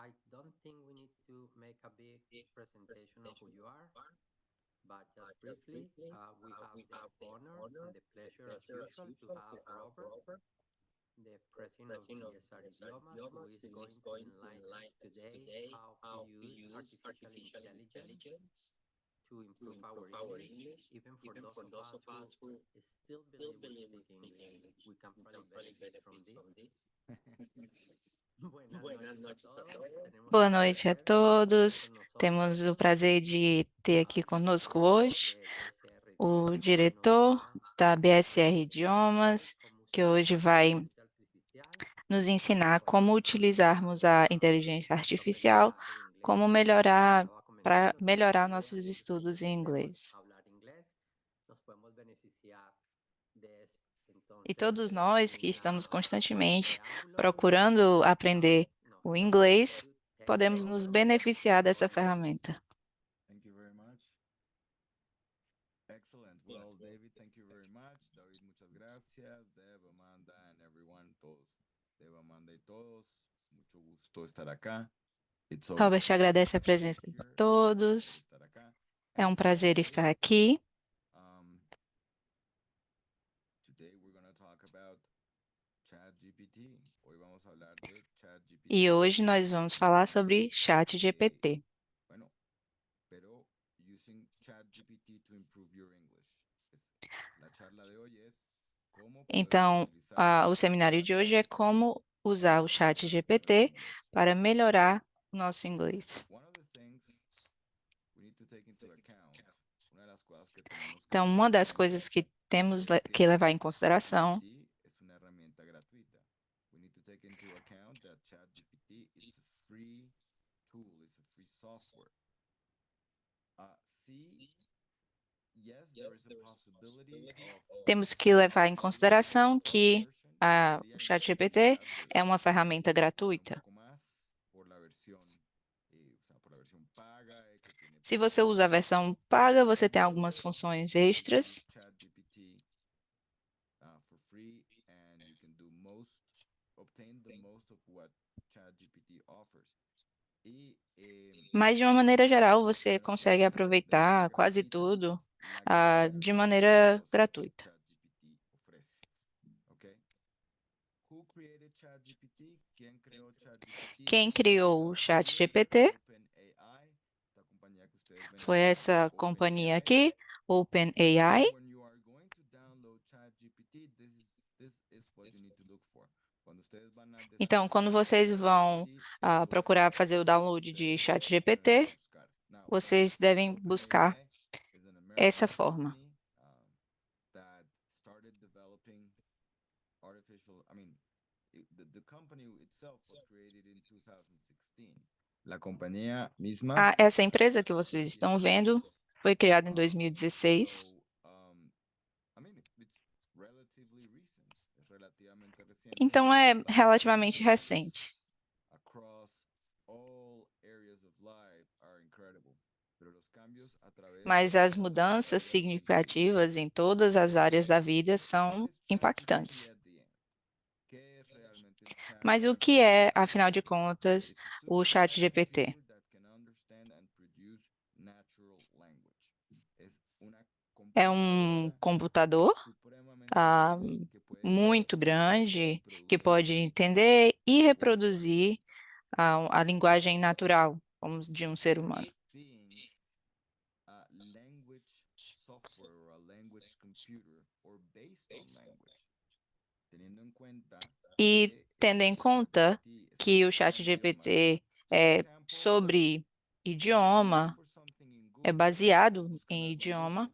I don't think we need to make a big presentation of who you are, but just briefly, we have the honor and the pleasure, as usual, to have Robert, the president of ESR Idiomas, who is going to enlighten us today how to use artificial intelligence to improve our English, even for those of us who still believe we speak English. We can probably benefit from this. Buenas noches a todos. Tenemos Boa el noite a placer de tener todos. con nosotros Temos o prazer de ter al aqui conosco director hoje de BSR o Idiomas, que hoy nos diretor va da a BSR enseñar Idiomas, cómo que usar hoje la vai inteligencia artificial nos para ensinar mejorar como utilizarmos a inteligência nuestro artificial, aprendizaje de inglés. como Como melhorar estaba para comentando, tenemos la melhorar idea nossos de que si estudos em aprendemos inglês. a hablar inglés, nos podemos beneficiar de esto. E Entonces, todos nós que sin estamos más constantemente preámbulos, procurando aprender o no sé inglês, si take it podemos nos over. beneficiar The dessa floor is yours. ferramenta. Thank you very much. Excellent. Well, David, thank you very much. David, muchas gracias. Deb, Amanda, and everyone, todos. Deb, Amanda y todos. Mucho gusto estar acá. It's always Robert a pleasure agradece a to be presença de here. todos. Estar acá. É um And prazer estar aqui. um, today we're going to talk about ChatGPT. Hoy vamos a hablar de ChatGPT. E hoje nós vamos falar sobre ChatGPT. Bueno, pero using ChatGPT to improve your English. La charla de hoy es cómo podemos Então, utilizar o seminário de hoje é como usar o ChatGPT para melhorar o nosso inglês. One of the things we need to take into account, uma das coisas que temos que Então, uma das coisas que temos que levar em consideração ChatGPT es una herramienta gratuita. We need to take into account that ChatGPT is a free tool, it's a free software. See, yes, there is a possibility of temos que levar em consideração que o ChatGPT é uma ferramenta gratuita. por la versión, por la versión paga, que tiene Se você usa a versão paga, você tem algumas funções extras. ChatGPT for free, and you can do obtain the most of what ChatGPT offers. Mas, de uma maneira geral, você consegue aproveitar quase tudo de maneira gratuita. ChatGPT ofrece. Okay? Who created ChatGPT? ¿Quién creó ChatGPT? Quem criou o ChatGPT OpenAI, esta companhia que ustedes ven foi acá, essa companhia OpenAI. aqui, OpenAI. When you are going to download ChatGPT, this is what you need to look for. Quando ustedes van a Então, quando vocês vão procurar fazer o download de ChatGPT, vocês devem buscar essa forma. That started developing artificial, I mean, the company itself was created in 2016. La compañía misma. Essa empresa que vocês estão vendo foi criada em 2016. I mean, it's relatively recent. Es relativamente reciente. Então, é relativamente recente. Across all areas of life are incredible. Pero los cambios a través Mas as mudanças significativas em todas as áreas da vida são impactantes. Mas o que é, afinal de contas, o ChatGPT? É um computador muito grande que pode entender e reproduzir a linguagem natural, como de um ser humano. E tendo em conta que o ChatGPT é sobre idioma, é baseado em idioma,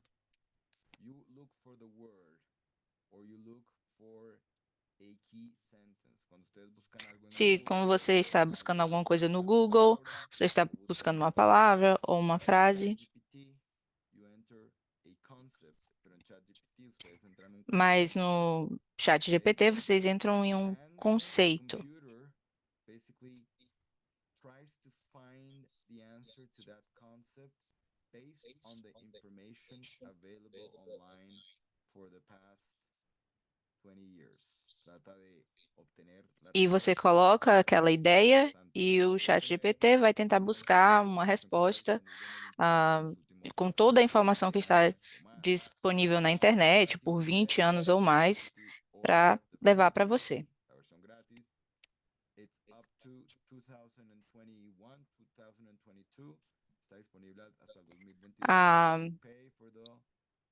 se, como você está buscando alguma coisa no Google, você está buscando uma palavra ou uma frase, mas no ChatGPT vocês entram em um conceito. 20 years. Trata de obtener la E você respuesta coloca aquela ideia bastante e o rápido chat y GPT vai tentar buscar uma podemos empezar resposta disponible en el internet en ah, los últimos com 20 toda a años informação que está o más. disponível na internet por 20 anos ou mais All para of the levar para features, você. la versión gratis. It's up to 2021, 2022. Está disponible hasta el 2022. A, You pay for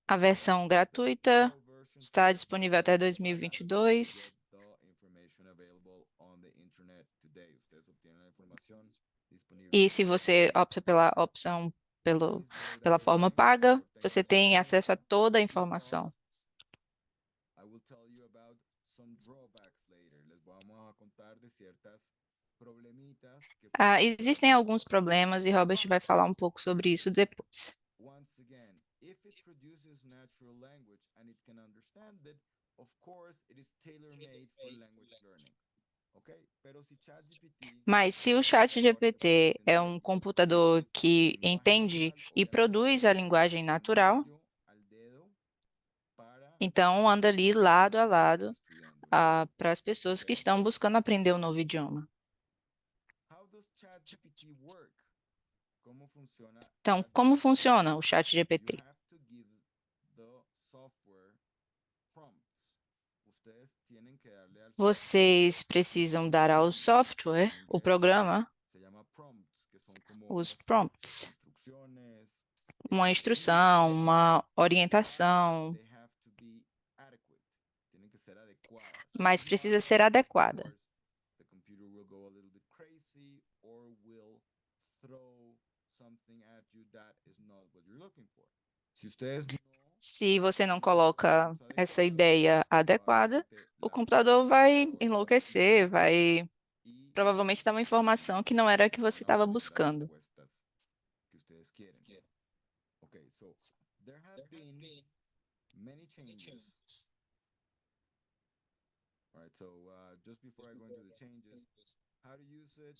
a versão gratuita pro version está for disponível até 2022. get the information available on the internet today. Ustedes obtienen la información disponible E en se internet. você opta pela opção pela forma paga, você tem acesso a toda a informação. I will tell you about some drawbacks later. Les vamos a contar de ciertas problemitas que Existem alguns problemas e Robert vai falar um pouco sobre isso depois. once again, if it produces natural language and it can understand it, of course it is tailor-made for language learning. Okay? Pero si ChatGPT Mas se o ChatGPT é um computador que entende e produz a linguagem natural, al dedo para então anda ali lado a lado estudiando. para as pessoas que estão buscando aprender um novo idioma. How does ChatGPT work? Como funciona Então, como funciona o ChatGPT? You have to give the software prompts. Ustedes tienen que darle al Vocês precisam dar ao software, o programa, se llama prompts, que son como os prompts, instrucciones. uma instrução, uma orientação, They have to be adequate. Tienen que ser adecuadas. mas precisa ser adequada. The computer will go a little bit crazy or will throw something at you that is not what you're looking for. Se ustedes Se você não coloca essa ideia adequada, o computador vai enlouquecer, vai provavelmente dar uma informação que não era a que você estava buscando. que ustedes quieren. Okay, so there have been many changes. All right, so just before I go into the changes, how to use it?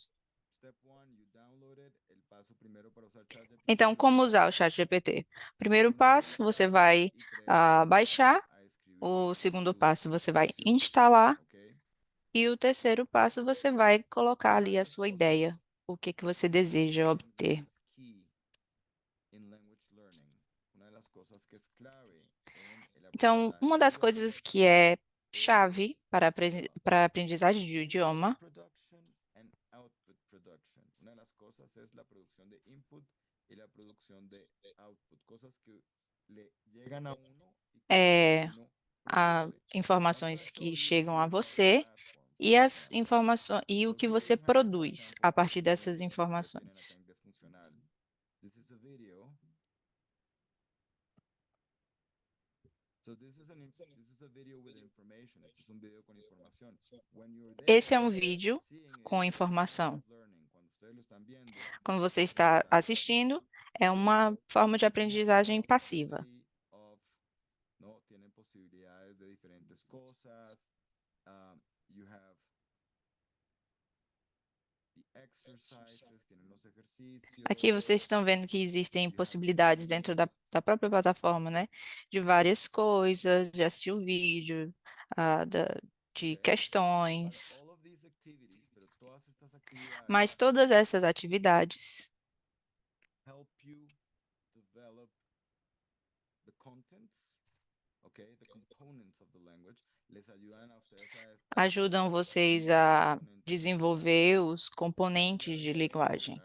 Step one, you download it. El paso primero para usar ChatGPT. Então, como usar o ChatGPT? Primeiro passo, você vai baixar. O segundo passo, você vai instalar. Okay? E o terceiro passo, você vai colocar ali a sua ideia, o que que você deseja obter. Key in language learning. Una de las cosas que es clave en el Então, aprendizaje uma de das idioma coisas que é chave para a aprendizagem de idioma production and output production. Una de las cosas es la producción de input y la producción de output, cosas que le llegan a uno y que é uno as produce. informações que chegam a você e as informações e o que você produz a partir dessas informações. This is a video. So this is a video with information. Este es un video con información. When you're there, Esse é um vídeo seeing com it, informação. learning, cuando ustedes lo están viendo, Quando você está assistindo, é uma forma de aprendizagem passiva. no, tienen posibilidades de diferentes cosas. You have the exercises, tienen los ejercicios. Aqui vocês estão vendo que existem possibilidades dentro da própria plataforma, né? De várias coisas, de assistir o vídeo, de questões. All of these activities, pero todas estas actividades Mas todas essas atividades help you develop the contents, okay, the components of the language, les ayudan a ustedes a ajudam vocês a desenvolver os componentes de linguagem.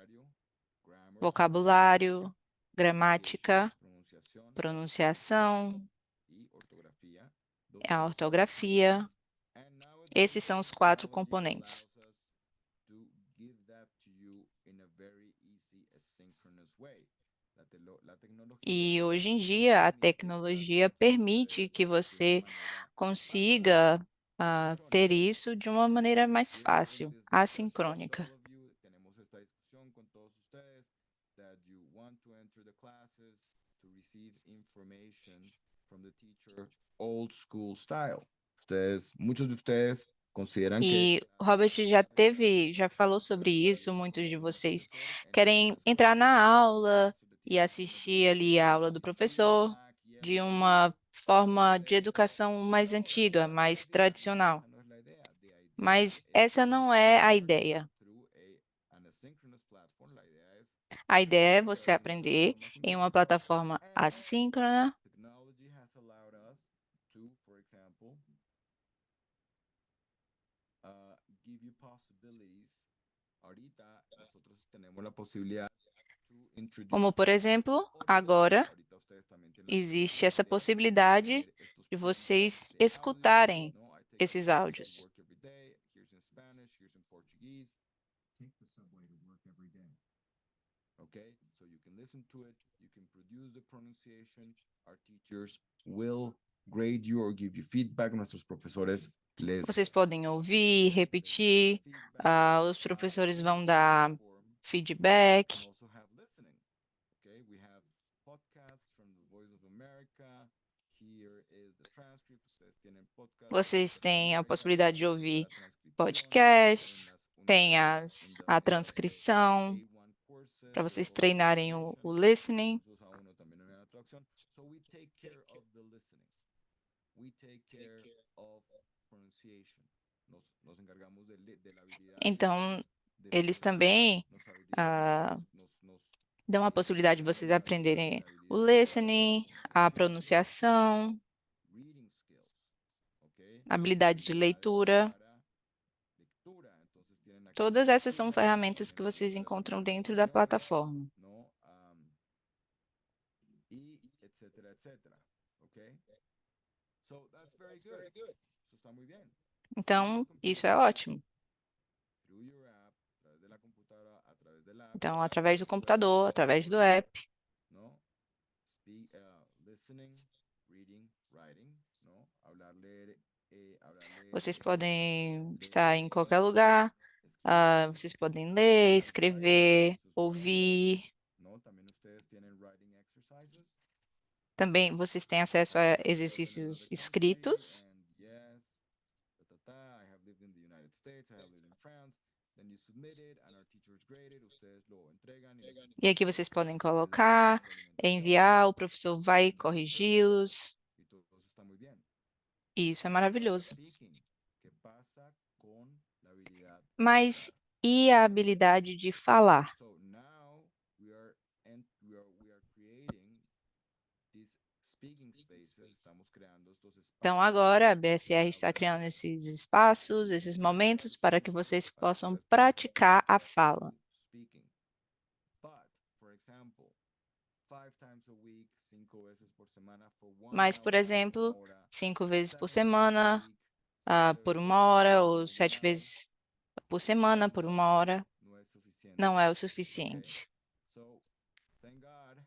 Vocabulário, gramática, pronunciação, a ortografia. Esses são os 4 componentes. E hoje em dia a tecnologia permite que você consiga ter isso de uma maneira mais fácil, assincrônica. Tenemos esta discusión con todos ustedes that you want to enter the classes to receive information from the teacher old school style. Muchos de ustedes consideran E que o Robert já falou sobre isso, muitos de vocês querem entrar na aula e assistir ali a aula do professor de uma forma de educação mais antiga, mais tradicional. Mas essa não é a ideia. A ideia é você aprender em uma plataforma assíncrona. Technology has allowed us to, for example, give you possibilities. Ahorita nosotros tenemos la posibilidad to introduce Como, por exemplo, agora ahorita ustedes también tienen la existe essa posibilidad de possibilidade tener estos de prompts vocês de audio, escutarem no? I take esses the subway to áudios. work every day. Here's in Spanish, here's in Portuguese. Take the subway to work every day. Okay, so you can listen to it, you can produce the pronunciation. Our teachers will grade you or give you feedback. Nuestros profesores les Vocês podem ouvir, repetir, feedback. os professores vão On the dar platform, we can feedback. also have listening. Okay, we have podcasts from the Voice of America. Here is the transcript. Ustedes tienen podcast from Vocês Voice of têm a America. possibilidade de Aquí está ouvir la transcripción. podcast, Tienen las tem unidades in a the transcrição A1 courses, para vocês for treinarem o pronunciation. listening. Cursos A1 también en la traducción. So we take care of the listening. We take care of pronunciation. Nos encargamos de la habilidad Então, de eles escuchar, também nos ah, nos dão a possibilidade de vocês aprenderem la o habilidad listening, a pronunciação, reading skills, okay? habilidade de leitura. Para lectura. Entonces tienen aquí Todas essas são lectura, ferramentas que tienen vocês lectura encontram también en dentro da español, plataforma. ¿no? Y etcétera, etcétera, okay? So that's very good. Eso está muy bien. Então, isso é ótimo. Through your app, a través de la computadora, a través del app, Então, através do ustedes computador, através do app, ¿no? Listening, reading, writing, ¿no? Hablar, leer, vocês podem estar em qualquer lugar, vocês podem ler, escrever, ouvir. ¿no? También ustedes tienen writing exercises. Também vocês têm acesso a exercícios escritos. And yes, I have lived in the United States, I have lived in France. Then you submit it and our teachers grade it. Ustedes lo entregan E aqui vocês podem colocar, enviar, o professor vai corrigi-los. y todo eso está muy bien. E isso é maravilhoso. Speaking, ¿qué pasa con la habilidad de Mas hablar? e a habilidade de falar? So now we are creating these speaking spaces. Estamos creando estos Então, espaços agora a BSR está criando esses espaços, esses momentos para que vocês possam praticar a fala. speaking. But, for example, 5 times a week, 5 vezes por semana for 1 Mas, por hour, exemplo, 1 hora, 5 vezes 7 por days a semana, week, 7 por veces 1 hora, por ou 7 semana, vezes por semana, por 1 hora, no es suficiente. não é o Okay? suficiente. So, thank God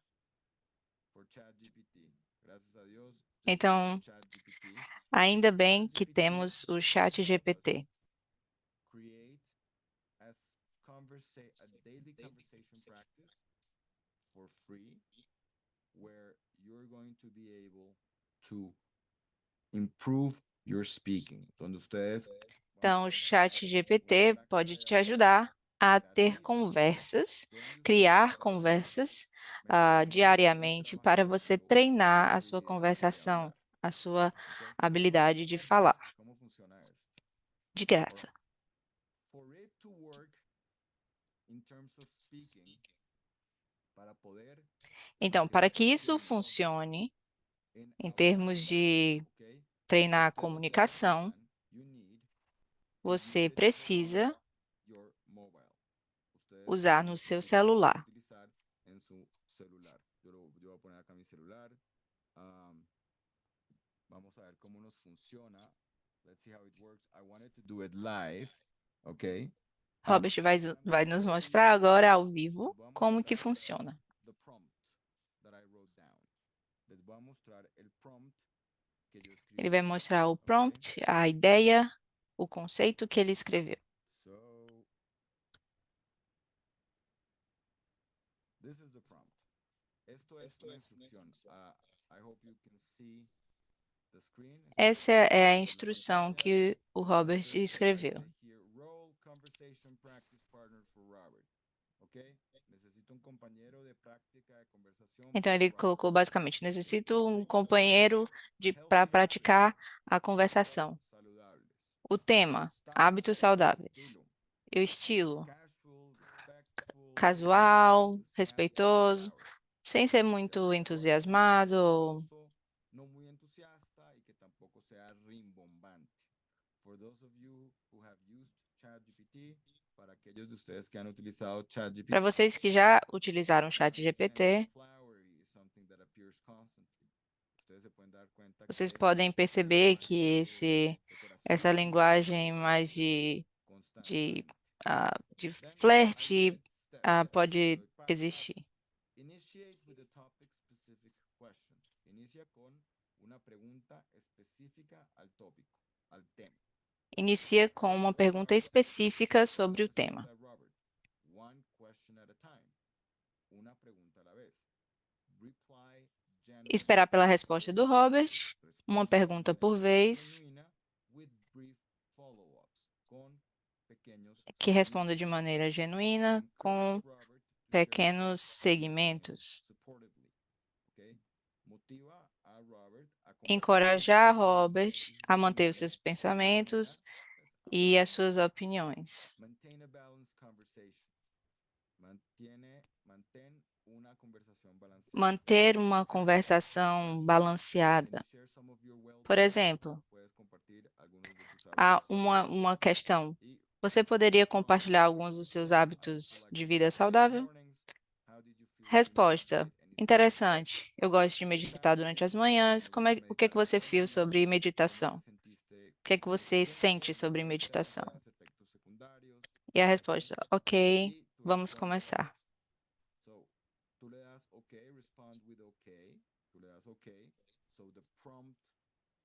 for ChatGPT. Graças a Deus, Então, ChatGPT. ainda bem que temos o Chat GPT. Create as a daily conversation practice for free, where you're going to be able to improve your speaking. Donde ustedes Então, o Chat GPT pode te ajudar a ter conversas, criar conversas diariamente para você treinar a sua conversação, a sua habilidade de falar, ¿Cómo funciona esto? de graça. For it to work in terms of speaking, para poder Então, para que isso funcione, em termos de okay, treinar a comunicação, you need você precisa your mobile. Ustedes usar no seu celular. utilizar en su celular. Yo voy a poner acá mi celular. Vamos a ver cómo nos funciona. Let's see how it works. I wanted to do it live, okay? Robert vai nos mostrar agora ao vivo como que funciona. The prompt that I wrote down. Les voy a mostrar el prompt que yo escribí. Ele vai mostrar o prompt, a ideia, o conceito que ele escreveu. So, this is the prompt. Esto es una instrucción. I hope you can see the screen. Essa é a instrução que o Robert escreveu. Here, role conversation practice partner for Robert. ¿ok? Necesito un compañero de práctica de conversación Então, para ele practicar colocou basicamente: necessito um companheiro para healthy habits praticar a o conversação. saludables. O tema: Style, hábitos saudáveis. estilo, E o estilo: casual, respectful, casual, this has to be respeitoso, flowered. sem ser muito entusiasmado. Incluso no muy entusiasta y que tampoco sea rimbombante. For those of you who have used ChatGPT, para aquellos de ustedes que han utilizado ChatGPT, Para vocês que já utilizaram o chat something GPT, flowery is something that appears constantly. Ustedes se pueden dar cuenta vocês que podem perceber que essa decoración linguagem mais de, constantemente. de Then I flerte give it steps. pode Doy paso a paso. existir. Initiate with a topic specific question. Inicia con una pregunta específica al tópico, al tema. Inicia com uma pergunta específica sobre o tema. Respuesta de Robert. One question at a time. Una pregunta a la vez. Reply general. Esperar pela resposta do Robert, uma Respuesta pergunta por vez, genuina with brief follow-ups. Con pequeños que responda seguimientos. de maneira genuína, com Encourage Robert to share pequenos segmentos. supportively. Okay? Motiva a Robert a compartir Encorajar sus Robert pensamientos y sus a manter os opiniones seus de manera, pensamentos pues, e as amable. suas opiniões. Maintain a balanced conversation. Mantén una conversación balanceada. Manter uma Example, conversação can you balanceada. share some of your Por well-being? exemplo, Puedes compartir algunos de tus há hábitos uma questão. y Você poderia prompt, compartilhar alguns dos seus hábitos de vida saudável? mornings, how did you feel to Resposta: meditate? Any interessante. Eu gosto de meditar example, durante as manhãs. O que é que você viu sobre meditação? ¿cómo te sentiste O que é que con tus você sente pacientes, sobre meditação? secuelas, efectos secundarios? E a resposta: ok, Y tú vamos respondes. começar. So, tú le das OK, respond with OK. Tú le das OK. So the prompt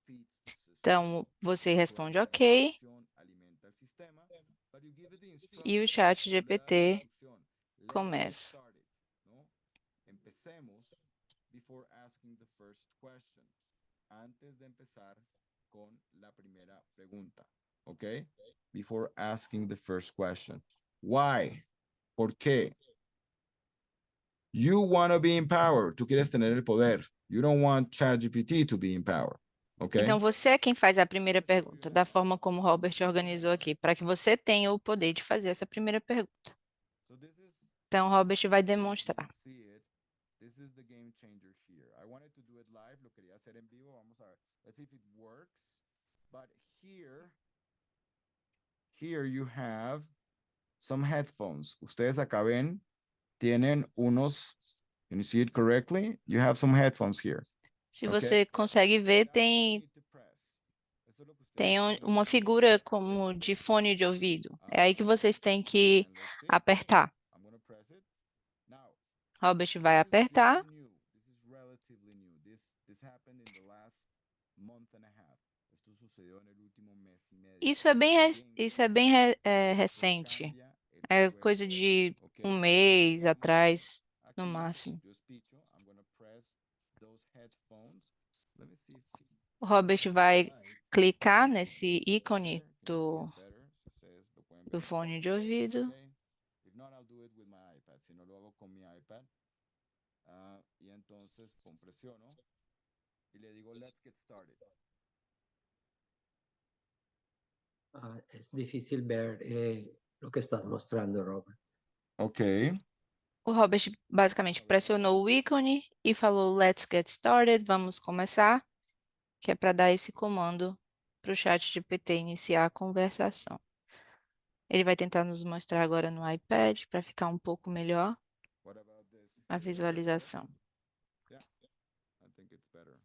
feeds the system. Então, você responde La ok instrucción alimenta el sistema, but you give it the e o instruction. chat Tú le das la GPT instrucción. Let's get começa. started, ¿no? Empecemos before asking the first question. Antes de empezar con la primera pregunta. ¿Ok? Before asking the first question. Why? ¿Por qué? You want to be in power. Tú quieres tener el poder. You don't want ChatGPT to be in power. ¿Ok? Então, você é quem faz a primeira pergunta, da forma como o Robert organizou aqui, para que você tenha o poder de fazer essa primeira pergunta. So this is, Então, o Robert vai you can demonstrar. see it. This is the game changer here. I wanted to do it live. Lo quería hacer en vivo. Vamos a ver. Let's see if it works. But here you have some headphones. Ustedes acá ven, tienen unos, can you see it correctly? You have some headphones here. Se Ok? você consegue ver, That's all you tem, need to press. Eso es lo que ustedes tem solo uma tienen que figura hacer. como de fone de ouvido. É aí que Ajá. vocês têm que And let's see. apertar. I'm gonna press it. Now, Robert vai this is apertar. new. This is relatively new. This happened in the last month and a half. Esto sucedió en el último mes y medio. Isso é bem recente. Cambia el É juego. coisa de Ok. um mês atrás, no Aquí, máximo. yo espicho. I'm gonna press those headphones. Let me see if O Robert vai light clicar nesse better. ícone Can you see do, it better? Si ustedes lo pueden do ver. fone de ouvido. Okay. If not, I'll do it with my iPad. Si no lo hago con mi iPad. Y entonces presiono y le digo, let's get started. Es difícil ver lo que estás mostrando, Robert. Ok. O Robert basicamente pressionou o ícone e falou Let's get started, vamos começar, que é para dar esse comando para o chat GPT iniciar a conversação. Ele vai tentar nos mostrar agora no iPad para ficar um pouco melhor What about this? a Is it better? visualização. Yeah, I think it's better.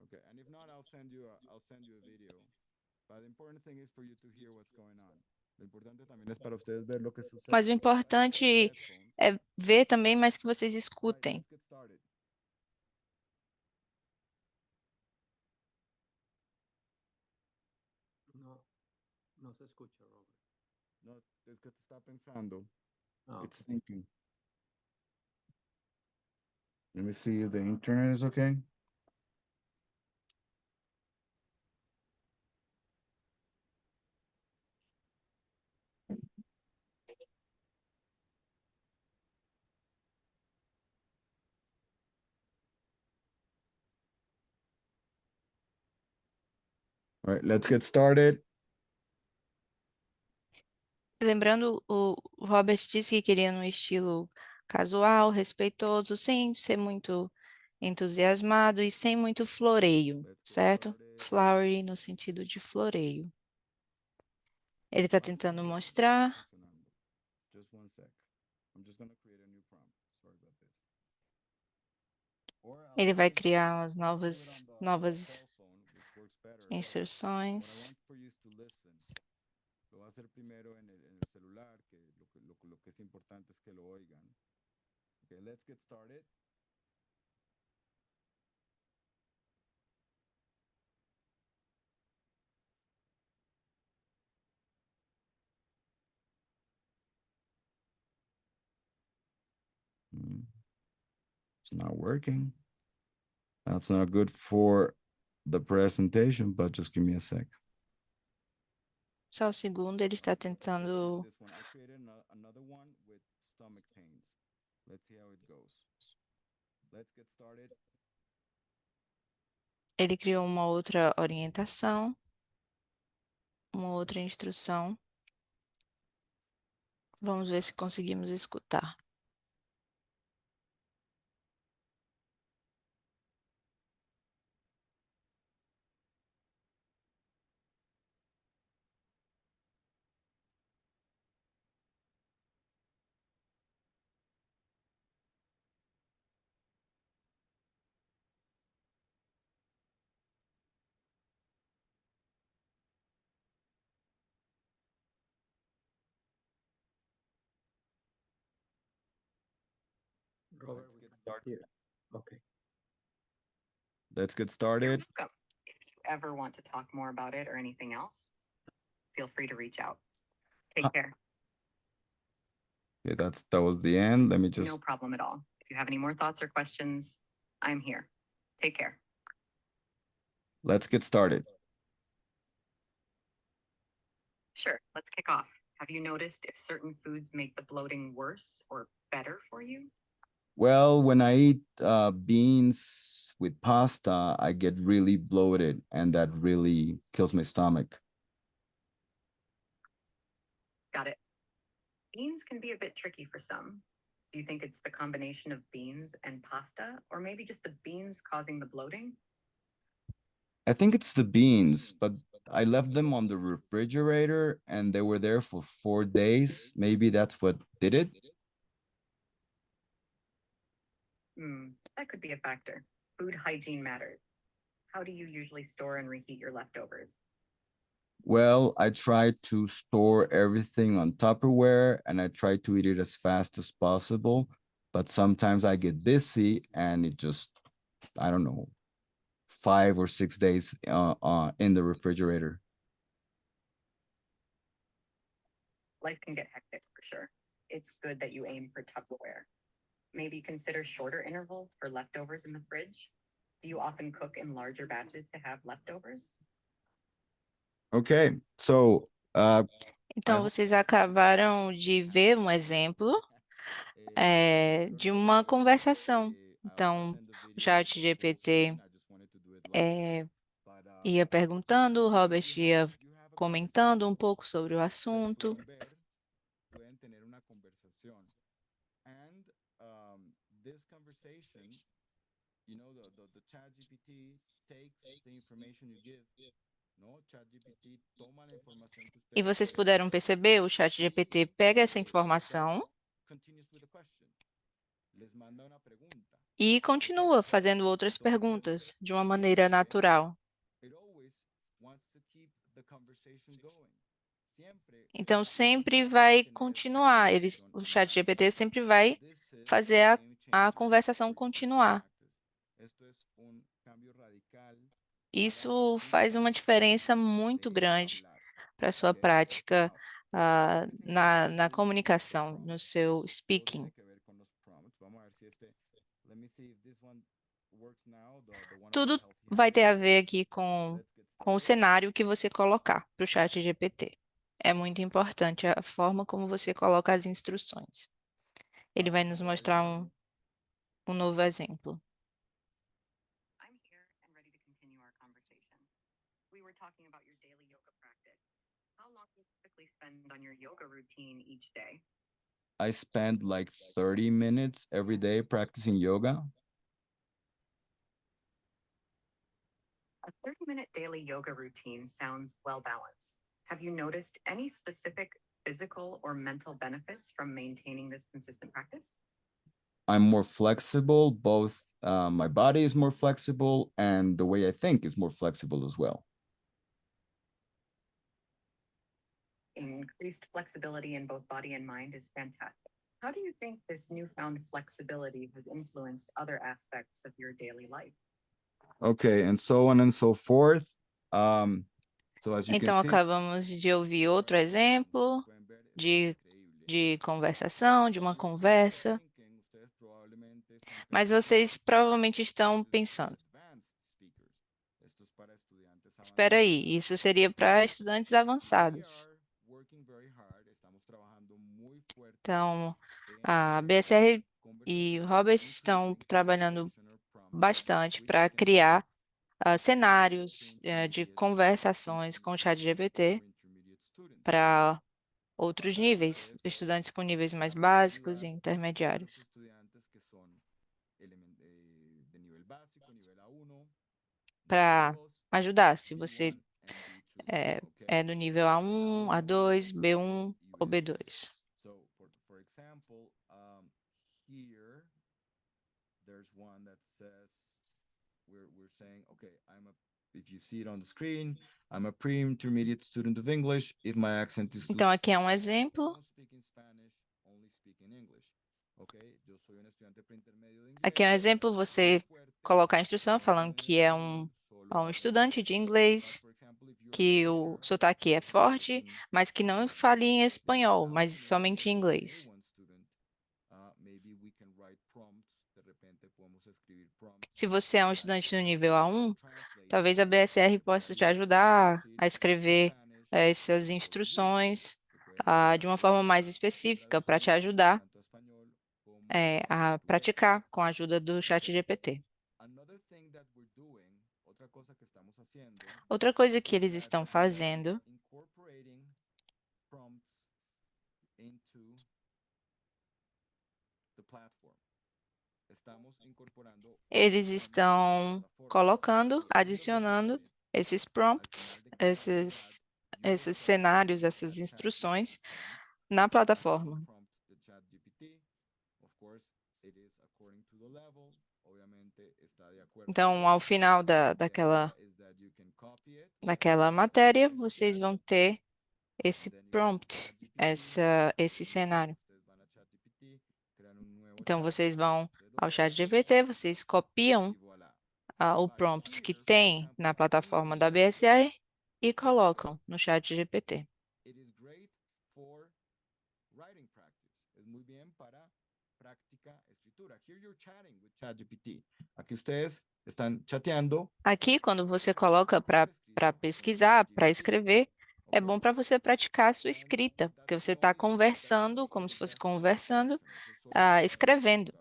Okay, and if not, I'll send you a video. But the important thing is for you to hear what's going on. Lo importante también es para ustedes ver lo que sucede. Mas o importante é ver também, mas que vocês Right, escutem. let's get started. No, no se escucha, Robert. No, es que te está pensando. Ah, It's thinking. Let me see if the internet is okay. All right, let's get started. Lembrando, o Robert disse que queria um estilo casual, respeitoso, sem ser muito entusiasmado e sem muito floreio, certo? Flowery no sentido de floreio. Ele está tentando mostrar. Just one sec. I'm just gonna create a new prompt. Sorry about this. Or I'll Ele vai do it- criar umas I'll do it novas on the cell phone, which works better. But what I instruções. want for you is to listen. Lo voy a hacer primero en el celular, que lo que es importante es que lo oigan. Okay, let's get started. It's not working. That's not good for the presentation, but just give me a sec. Só o segundo, ele está tentando. This one. I created another one with stomach pains. Let's see how it goes. Let's get started. Ele criou uma outra orientação, uma outra instrução. Vamos ver se conseguimos escutar. Robert, we can hear. Okay. Let's get You're started. welcome. If you ever want to talk more about it or anything else, feel free to reach out. Take care. Okay, that was the end. Let me just No problem at all. If you have any more thoughts or questions, I'm here. Take care. let's get started. Sure, let's kick off. Have you noticed if certain foods make the bloating worse or better for you? Well, when I eat beans with pasta, I get really bloated, and that really kills my stomach. Got it. Beans can be a bit tricky for some. Do you think it's the combination of beans and pasta, or maybe just the beans causing the bloating? I think it's the beans, but I left them on the refrigerator and they were there for 4 days. Maybe that's what did it. That could be a factor. Food hygiene matters. How do you usually store and reheat your leftovers? Well, I try to store everything on Tupperware and I try to eat it as fast as possible. But sometimes I get busy and it just, I don't know, 5 or 6 days in the refrigerator. Life can get hectic for sure. It's good that you aim for Tupperware. Maybe consider shorter intervals for leftovers in the fridge. Do you often cook in larger batches to have leftovers? Okay, so Então, vocês acabaram de ver um exemplo de uma conversação. Então, o chat GPT ia perguntando, o Robert ia comentando um pouco sobre o assunto. pueden tener una conversación. And this conversation, you know, the ChatGPT takes the information you give. No, ChatGPT toma la información que E usted vocês puderam perceber, o chat GPT pega essa informação continues with the question. Les manda una pregunta. e continua fazendo outras perguntas de uma maneira natural. It always wants to keep the conversation going. Siempre Então, sempre vai continuar. O chat GPT sempre vai fazer a conversação continuar. Isso faz uma diferença muito grande para a sua prática na comunicação, no seu speaking. Tudo vai ter a ver aqui com o cenário que você colocar para o chat GPT. É muito importante a forma como você coloca as instruções. Ele vai nos mostrar um novo exemplo. I'm here and ready to continue our conversation. We were talking about spend on your yoga routine each day? I spend like 30 minutes every day practicing yoga. A 30-minute daily yoga routine sounds well balanced. Have you noticed any specific physical or mental benefits from maintaining this consistent practice? I'm more flexible, both my body is more flexible and the way I think is more flexible as well. Increased flexibility in both body and mind is fantastic. How do you think this newfound flexibility has influenced other aspects of your daily life? Okay, and so on and so forth. So as you can Então, see, acabamos de ouvir outro exemplo de conversação, de uma conversa. Mas vocês provavelmente estão pensando, espera aí, isso seria para estudantes avançados. Então, a BSR e o Robert estão trabalhando bastante para criar cenários de conversações com o ChatGPT para outros níveis, estudantes com níveis mais básicos e intermediários, para ajudar, se você é do nível A1, A2, B1 ou B2. So, for example, here there's one that says we're saying, okay, if you see it on the screen, I'm a pre-intermediate student of English. If my accent is Então, aqui é um exemplo. don't speak in Spanish, only speak in English. Okay, eu sou estudiante pré-intermédio de inglês. Aqui é um exemplo, você colocar a instrução falando que é um estudante de inglês, que o sotaque é forte, mas que não fale em espanhol, mas somente em inglês. Se você é um estudante no nível A1, talvez a BSR possa te ajudar a escrever essas instruções de uma forma mais específica para te ajudar a praticar com a ajuda do ChatGPT. Outra coisa que eles estão fazendo eles estão colocando, adicionando esses prompts, esses cenários, essas instruções na plataforma. Então, ao final daquela matéria, vocês vão ter esse prompt, esse cenário. Então, vocês vão ao ChatGPT, vocês copiam o prompt que tem na plataforma da BSR e colocam no ChatGPT. Aqui vocês estão chateando. Aqui, quando você coloca para pesquisar, para escrever, é bom para você praticar a sua escrita, porque você está conversando, como se fosse conversando, escrevendo.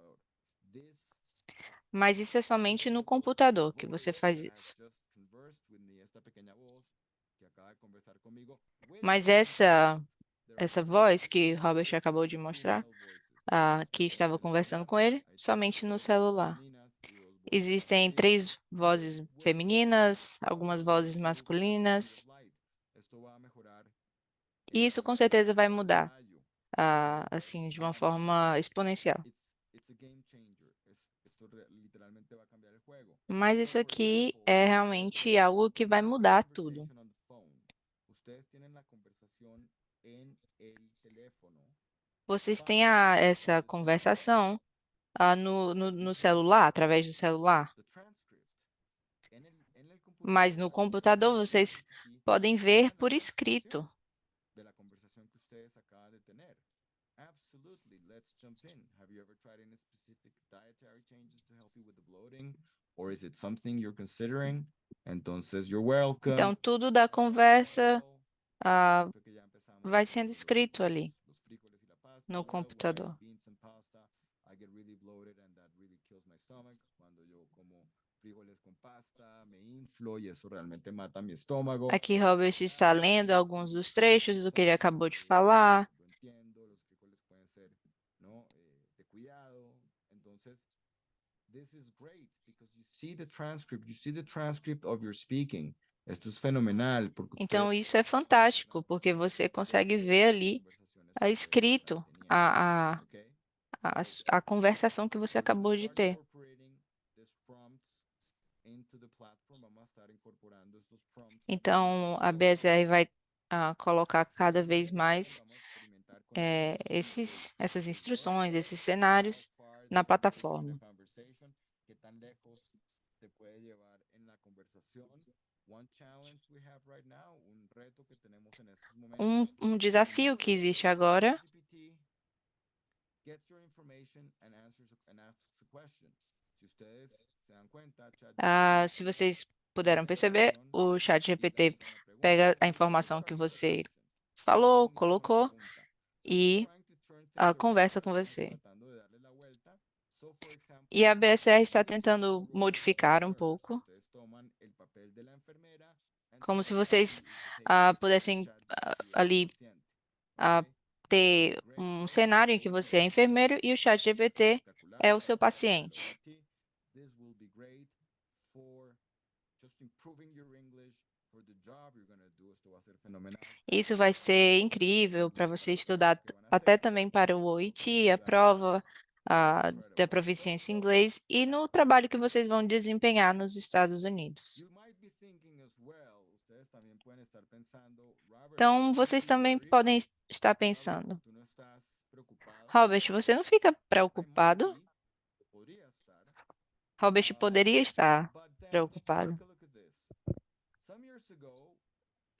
Mas isso é somente no computador que você faz isso. Mas essa voz que Robert acabou de mostrar, que estava conversando com ele, somente no celular. Existem 3 vozes femininas, algumas vozes masculinas. E isso com certeza vai mudar, assim, de uma forma exponencial. Mas isso aqui é realmente algo que vai mudar tudo. Vocês têm essa conversação no celular, através do celular. Mas no computador vocês podem ver por escrito. Então, tudo da conversa vai sendo escrito ali no computador. frijoles con pasta, me inflo y eso realmente mata mi estómago. Aqui Robert está lendo alguns dos trechos do que ele acabou de falar. Lo entiendo, los frijoles pueden ser, ¿no? De cuidado. Entonces, this is great because you see the transcript of your speaking. Esto es fenomenal porque Então, ustedes isso é fantástico, porque você consegue ver ali conversaciones que ustedes escrito tenían, a ¿ok? a conversação que você We're gonna acabou de start ter. incorporating these prompts into the platform. Vamos a estar incorporando estos prompts aquí en la Então, a plataforma. BSR vai colocar cada vez Vamos mais a experimentar con ellos y essas see instruções, esses how cenários far na they can take you in plataforma. a conversation, qué tan lejos te puede llevar en la conversación. One challenge we have right now, un reto que tenemos en estos momentos. Um desafio que existe agora, ChatGPT gets your information and asks a question. Si ustedes se dan cuenta, ChatGPT se vocês puderam perceber, o ChatGPT pega a informação que você falou, colocou e conversa com você. E a BSR está tentando modificar um pouco, como se vocês pudessem ali ter um cenário em que você é enfermeiro e o ChatGPT é o seu paciente. This will be great for just improving your English for the job you're gonna do. Esto va a ser fenomenal. Isso vai ser incrível para você estudar até também para o OIT, a prova da proficiência em inglês e no trabalho que vocês vão desempenhar nos Estados Unidos. You might be thinking as well, ustedes también pueden estar pensando, Robert, Então, don't vocês you também worry? podem estar Robert, pensando, tú no estás preocupado? Robert, você não fica I might preocupado? be, podría estar, Robert poderia estar but then preocupado. take a look at this. Some years ago,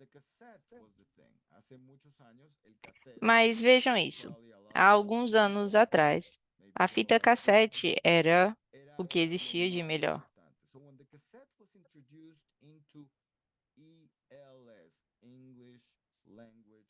the cassette was the thing. Hace muchos años, el cassette, Mas vejam isso. probably a lot Há of alguns anos atrás, maybe a all fita of us, cassete era era o que lo existia de más melhor. constante. So when the cassette was introduced into ELS, English Language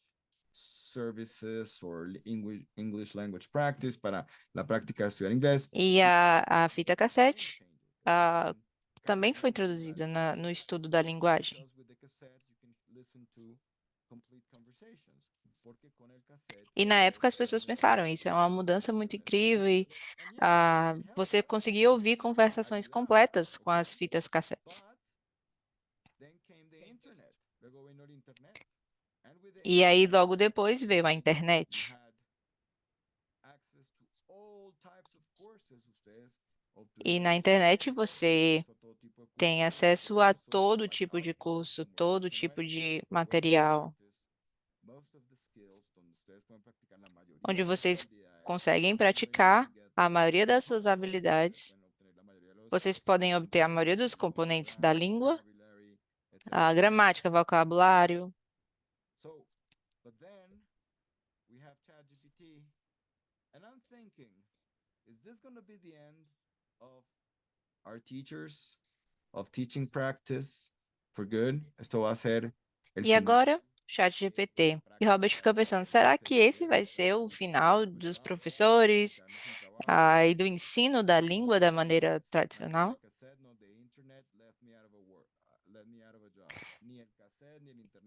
Services, or English Language Practice, para la práctica de estudiar inglés, E a fita cassete game changer. também foi introduzida no estudo da linguagem. Because with the cassette you can listen to complete conversations. Porque con el cassette E na época as pessoas pensaram, isso é uma mudança muito incrível e você conseguia ouvir conversações completas com as fitas cassetes. Then came the internet. Luego vino el internet. And with the E aí internet, logo depois veio a you internet. had access to all types of courses. Ustedes E na obtuvieron internet você acceso a todo tipo de tem cursos, acesso a cursos todo like tipo de our course, curso, como todo este tipo nuestro, de where you can material, practice most of the skills, donde ustedes pueden practicar la mayoría onde de sus vocês habilidades, conseguem where you praticar can get a maioria das suas content, habilidades. pueden obtener la mayoría de los Vocês podem obter a maioria dos componentes da grammar, língua, vocabulary, a etc. gramática, vocabulário. So, but then we have ChatGPT, and I'm thinking, is this going to be the end of our teachers, of teaching practice for good? Esto va a ser el E final agora, ChatGPT. E Robert fica pensando, será que esse vai ser o final dos professores e do ensino da língua da maneira tradicional?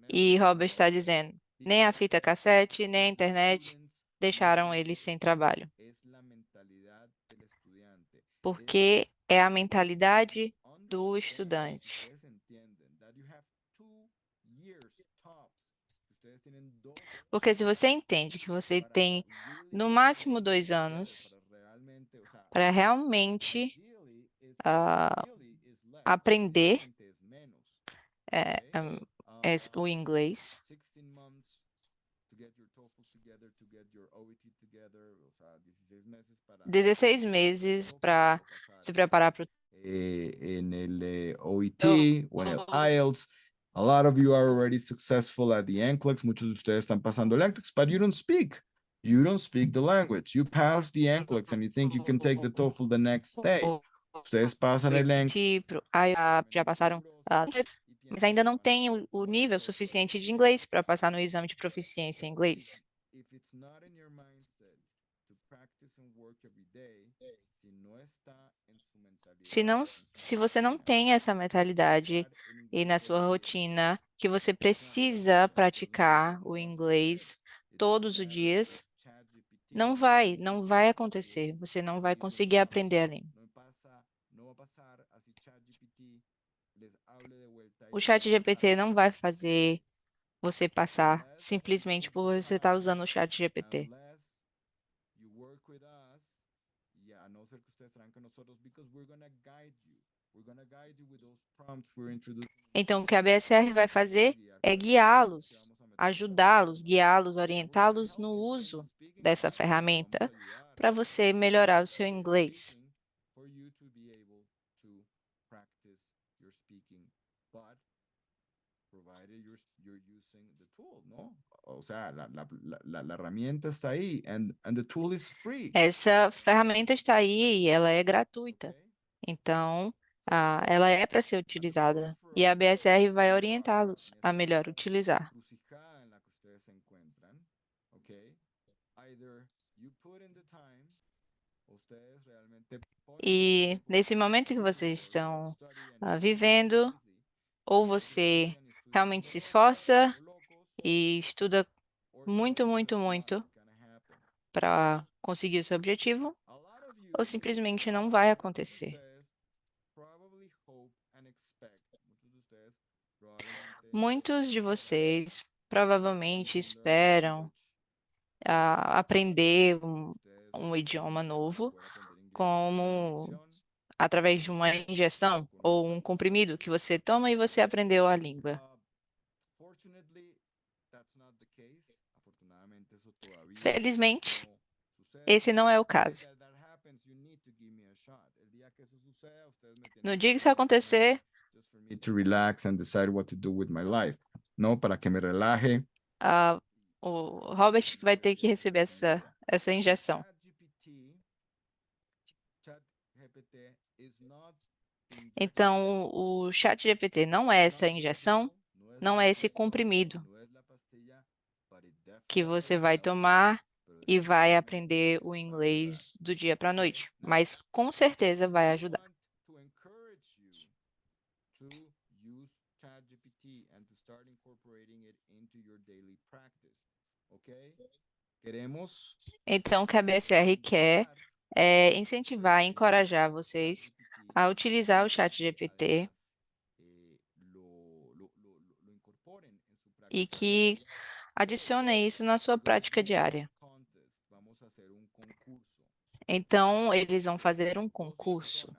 E Robert está dizendo, nem a fita cassete, nem a internet deixaram eles sem trabalho, porque é a mentalidade do estudante. Porque se você entende que você tem no máximo 2 anos para realmente aprender o inglês, 16 meses para se preparar para o en el OET o en el IELTS. A lot of you are already successful at the NCLEX. Muchos de ustedes están pasando el NCLEX, but you don't speak. You don't speak the language. You pass the NCLEX and you think you can take the TOEFL the next day. Ustedes pasan el NCLEX. Já passaram, mas ainda não têm o nível suficiente de inglês para passar no exame de proficiência em inglês. If it's not in your mindset to practice Se você não tem essa mentalidade e na sua rotina que você precisa praticar o inglês todos os dias, não vai acontecer. Você não vai conseguir aprender a língua. O chat GPT não vai fazer você passar simplesmente por você estar usando o chat GPT. Então, o que a BSR vai fazer é guiá-los, ajudá-los, guiá-los, orientá-los no uso dessa ferramenta para você melhorar o seu inglês. O sea, la herramienta está ahí and the tool is free. Essa ferramenta está aí e ela é gratuita. Então, ela é para ser utilizada e a BSR vai orientá-los a melhor utilizar. E nesse momento que vocês estão vivendo, ou você realmente se esforça e estuda muito, muito, muito para conseguir o seu objetivo, ou simplesmente não vai acontecer. Muitos de vocês provavelmente esperam aprender um idioma novo como através de uma injeção ou um comprimido que você toma e você aprendeu a língua. Felizmente, esse não é o caso. No dia que isso acontecer, To relax and decide what to do with my life, não para que me relaje. o Robert vai ter que receber essa injeção. Então, o ChatGPT não é essa injeção, não é esse comprimido que você vai tomar e vai aprender o inglês do dia para a noite, mas com certeza vai ajudar. Então, o que a BSR quer é incentivar, encorajar vocês a utilizar o ChatGPT e que adicionem isso na sua prática diária. Então, eles vão fazer um concurso.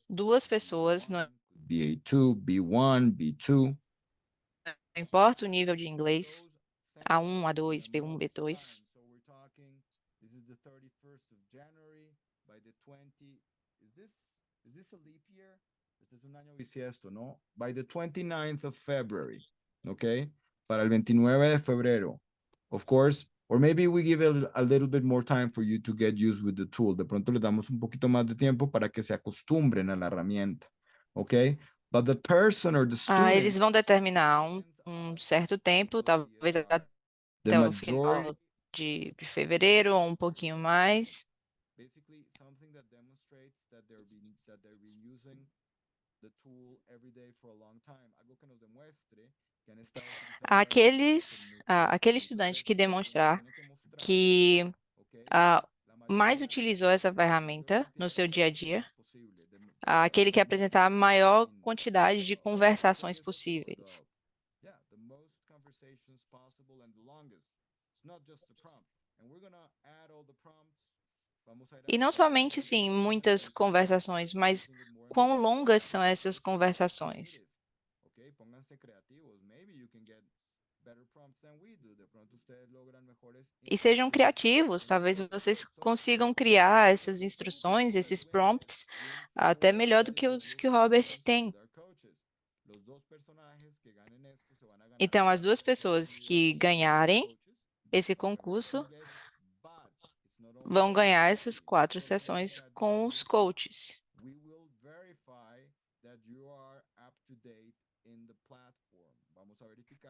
Duas pessoas, não BA2, B1, B2. importa o nível de inglês, A1, A2, B1, B2. Este es un año bisiesto, ¿no? By the 29th of February, okay? Para el 29 de febrero. Of course, or maybe we give a little bit more time for you to get used with the tool. De pronto le damos un poquito más de tiempo para que se acostumbren a la herramienta, okay? But the person or the student, Eles vão determinar um certo tempo, talvez the até o majority, final de fevereiro ou um pouquinho mais. basically something that demonstrates that they're been using the tool every day for a long time. Algo que nos demuestre que han estado utilizando Aquele estudante que demonstrar que mais utilizou essa ferramenta no seu dia a dia, aquele que apresentar a maior quantidade de conversações possíveis. E não somente, sim, muitas conversações, mas quão longas são essas conversações. E sejam criativos, talvez vocês consigam criar essas instruções, esses prompts, até melhor do que os que o Robert tem. Então, as duas pessoas que ganharem esse concurso vão ganhar essas 4 sessões com os coaches.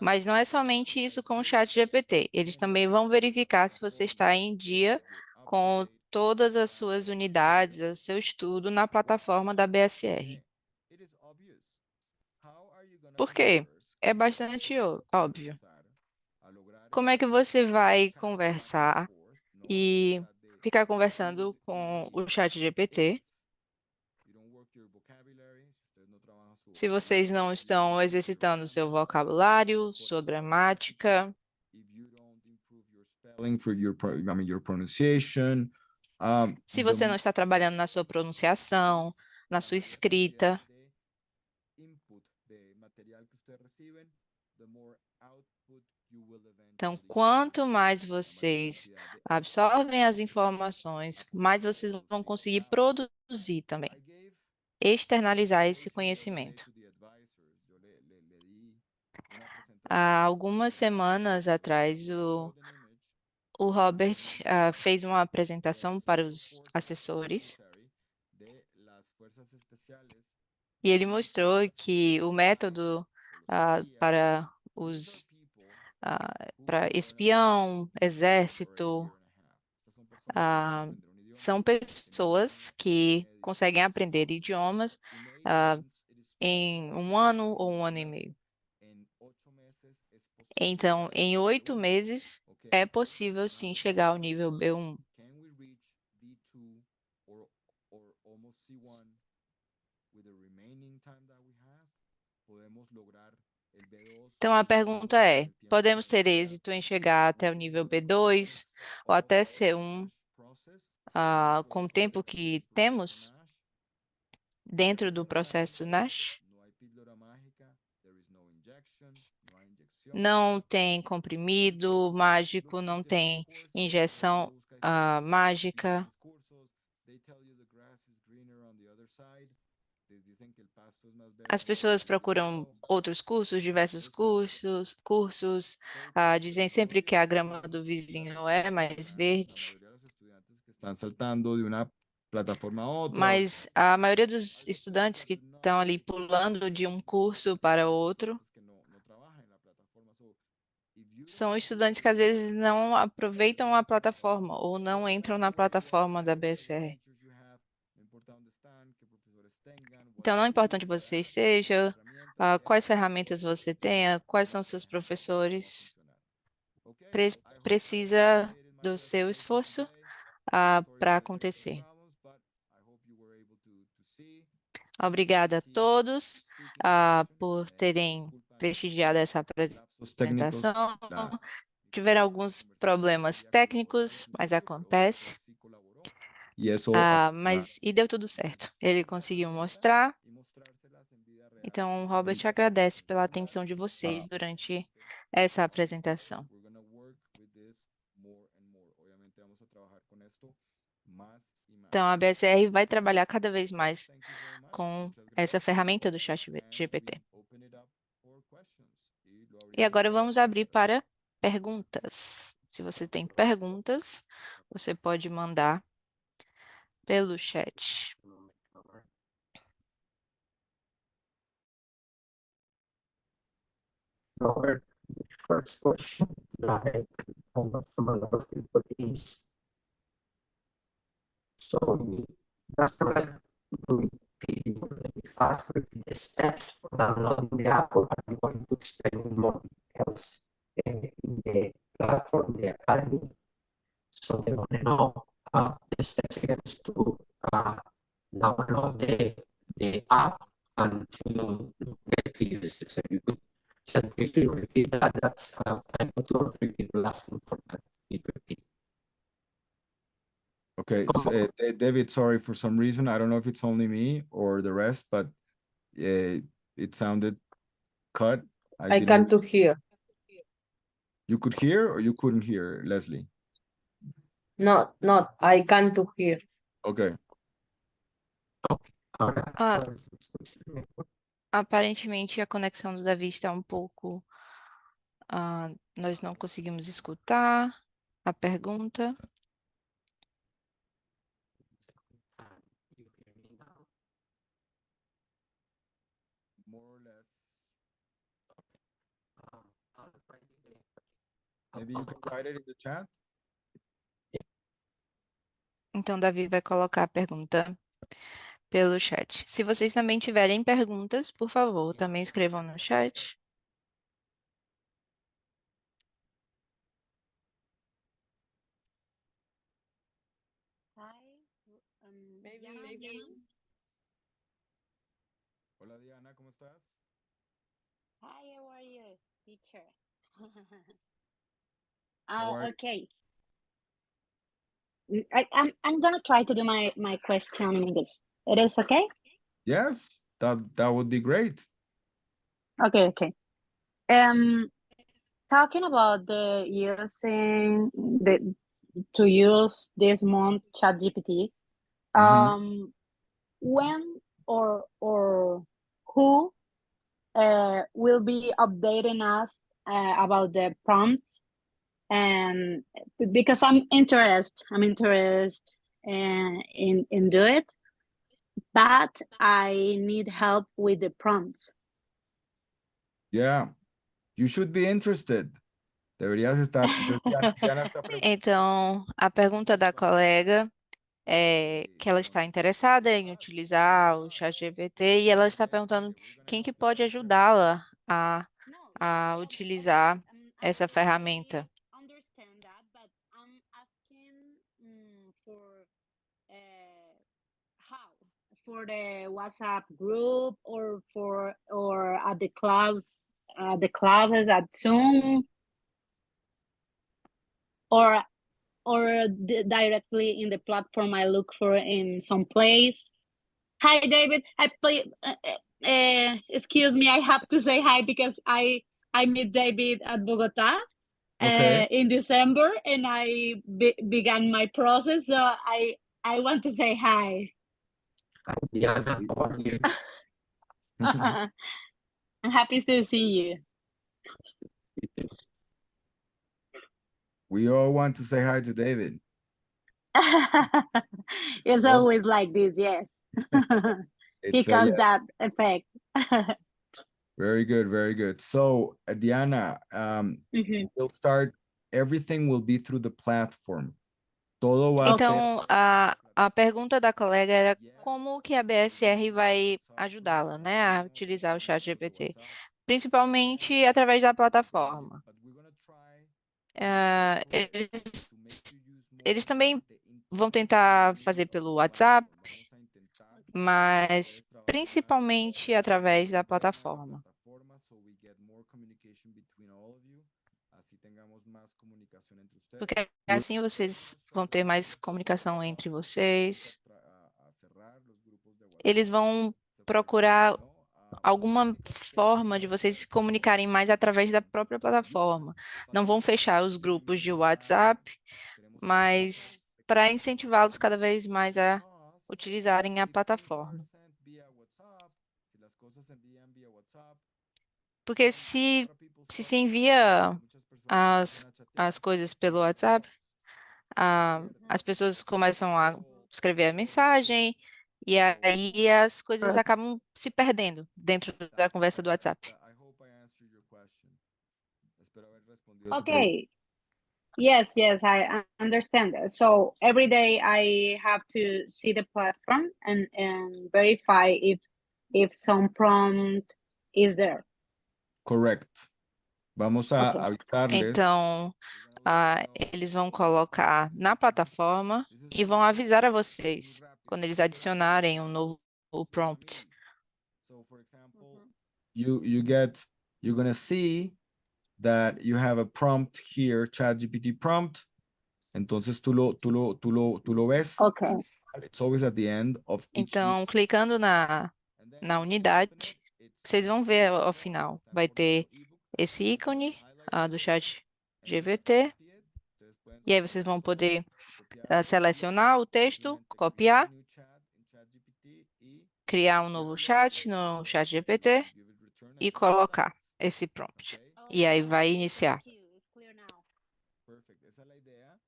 Mas não é somente isso com o chat GPT. Eles também vão verificar se você está em dia com todas as suas unidades, o seu estudo na plataforma da BSR. Por quê? É bastante óbvio. Como é que você vai conversar e ficar conversando com o chat GPT se vocês não estão exercitando seu vocabulário, sua gramática, spelling for your pronunciation. se você não The está trabalhando na sua pronunciação, na sua escrita? input de material que ustedes reciben, the more output you will Então, eventually quanto get. mais A mayor vocês cantidad de absorvem as informações, mais vocês vão conseguir produzir também, I gave externalizar all esse yesterday conhecimento. to the advisors. Yo le di una Há presentación algumas semanas atrás, showed an image o Robert fez uma de apresentação para os special forces assessores military de las fuerzas especiales e ele in mostrou que o método o los espías. para These os are people para who learn a espião, language for a exército, year and a half. Estas son personas que ah, aprender un idioma são en un pessoas año y que medio. conseguem aprender idiomas In 8 ah, months, it is em possible um ano to ou um do ano e that. meio. En 8 meses es posible Então, llegar al em nivel 8 B1. meses, Okay. é possível Now sim the chegar ao question nível is, B1. can we reach B2 or almost C1 with the remaining time that we have? Podemos lograr el B2 Então, a pergunta é: el tiempo que podemos nos ter queda? êxito em chegar até o nível B2 ou até C1 com o tempo que temos dentro do processo NASH? No hay píldora mágica, there is no injection, no hay inyección. Não tem comprimido mágico, não tem injeção mágica. Diferentes cursos, they tell you the grass is greener on the other side. Les dicen que el pasto es más verde As en el pessoas otro procuram lado. outros cursos, diversos cursos, dizem sempre que a grama do vizinho é mais La verde, mayoría de los estudiantes que están saltando de una plataforma a otra, mas a maioria dos estudantes que estão ali pulando de um curso para outro que no trabajan en la plataforma. So, if you don't são have estudantes que às vezes não aproveitam a plataforma ou não entram na plataforma da BSR. teachers you have, no importa dónde están, qué profesores tengan, what Então, não importa tools onde you você have, esteja, herramientas, quais estas ferramentas você tenha, quais são seus professores, funcionar. Okay? I hope that I precisa facilitated my do seu presentation esforço today. Sorry for para the technical acontecer. problems, but I hope you were able to see. Obrigada a Keep todos speaking the question. por terem Disculpa prestigiado essa lapsos técnicos. apresentação. La Tiveram alguns conversación problemas fluía como técnicos, habíamos mas dicho, pero acontece. sí colaboró. Y eso E deu tudo certo. Ele conseguiu mostrar. y mostrárselas en vida real. Então, o Robert agradece pela atenção de vocês durante essa apresentação. We're gonna work with this more and more. Obviamente vamos a trabajar con esto más y más. Então, a BSR vai trabalhar cada vez mais Thank you very much. com Muchas essa gracias. ferramenta do chat And GPT. we open it up for questions. Y lo E abrimos agora para vamos abrir para perguntas. Se você tem perguntas, você pode mandar pelo chat. Robert, first question, like from a lot of people is, so you just like to repeat really fast, repeat the steps for downloading the app, or are you going to explain more details in the platform, the academy? So they want to know the steps again to download the app and to get to use it. So you could just briefly repeat that. That's I know two or three people asking for that. You repeat. Okay, David, sorry, for some reason, I don't know if it's only me or the rest, but it sounded cut. I didn't- can't to hear. You could hear or you couldn't hear, Leslie? Not, I can't to hear. Okay. Ah, aparentemente a conexão do Davi está um pouco. Nós não conseguimos escutar a pergunta. You hear me now? More or less. Maybe you can write it in the chat. Então, Davi vai colocar a pergunta pelo chat. Se vocês também tiverem perguntas, por favor, também escrevam no chat. Hola Diana, ¿cómo estás? Hi, how are you, teacher? How are you? Okay. I'm gonna try to do my question in English. It is okay? Yes, that would be great. Okay. Talking about the using to use this month ChatGPT. Mhm. When or who will be updating us about the prompts, and because I'm interested in do it, but I need help with the prompts. Yeah, you should be interested. Deberías estar. Entonces, Diana está preguntando. Então, a pergunta da colega é que ela está interessada em utilizar o ChatGPT e ela está perguntando quem que pode ajudá-la a utilizar essa ferramenta. Understand that, but I'm asking for how for the WhatsApp group or at the classes at Zoom or directly in the platform I look for in some place. Hi, David. Excuse me, I have to say hi because I meet David at Bogota Okay. in December, and I began my process. So I want to say hi. Hi, Diana, how are you? I'm happy to see you. We all want to say hi to David. It's Well- always like this, yes. It's He caused yes. that effect. Very good, very good. So, Diana, Mhm. we'll start. Everything will be through the platform. Todo va a ser. Então, a pergunta da colega era como que a BSR vai ajudá-la, né, a utilizar o ChatGPT, principalmente através da plataforma. Eles também vão tentar fazer pelo WhatsApp, mas principalmente através da plataforma. Porque assim vocês vão ter mais comunicação entre vocês. Eles vão procurar alguma forma de vocês se comunicarem mais através da própria plataforma. Não vão fechar os grupos de WhatsApp, mas para incentivá-los cada vez mais a utilizarem a plataforma. Porque se envia as coisas pelo WhatsApp, as pessoas começam a escrever a mensagem e aí as coisas acabam se perdendo dentro da conversa do WhatsApp. Okay. Yes, I understand. So every day I have to see the platform and verify if some prompt is there. Correct. Vamos a Okay. avisarles. Então, eles vão colocar na plataforma e vão avisar a vocês quando eles adicionarem um novo prompt. So, for example, you're gonna see that you have a prompt here, ChatGPT prompt. Entonces tú lo ves. Okay. It's always at the end of each. Então, clicando na unidade, vocês vão ver ao final. Vai ter esse ícone do chat GPT. E aí vocês vão poder selecionar o texto, copiar, criar um novo chat no chat GPT e colocar esse prompt. E aí vai iniciar. It's clear now. Perfect. Esa es la idea.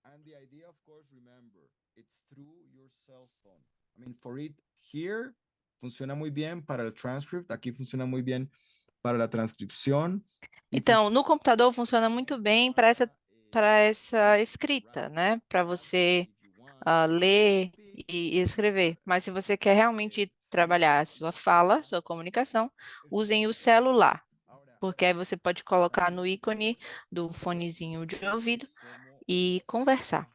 And the idea, of course, remember, it's through your cell phone. I mean, for it here, funciona muy bien para el transcript. Aquí funciona muy bien para la transcripción. y Então, no computador funciona muito bem para essa escrita, né? Para você ler e escrever. Mas se você quer realmente trabalhar a sua fala, sua comunicação, usem o celular, porque aí você pode colocar no ícone do fonezinho de ouvido e conversar.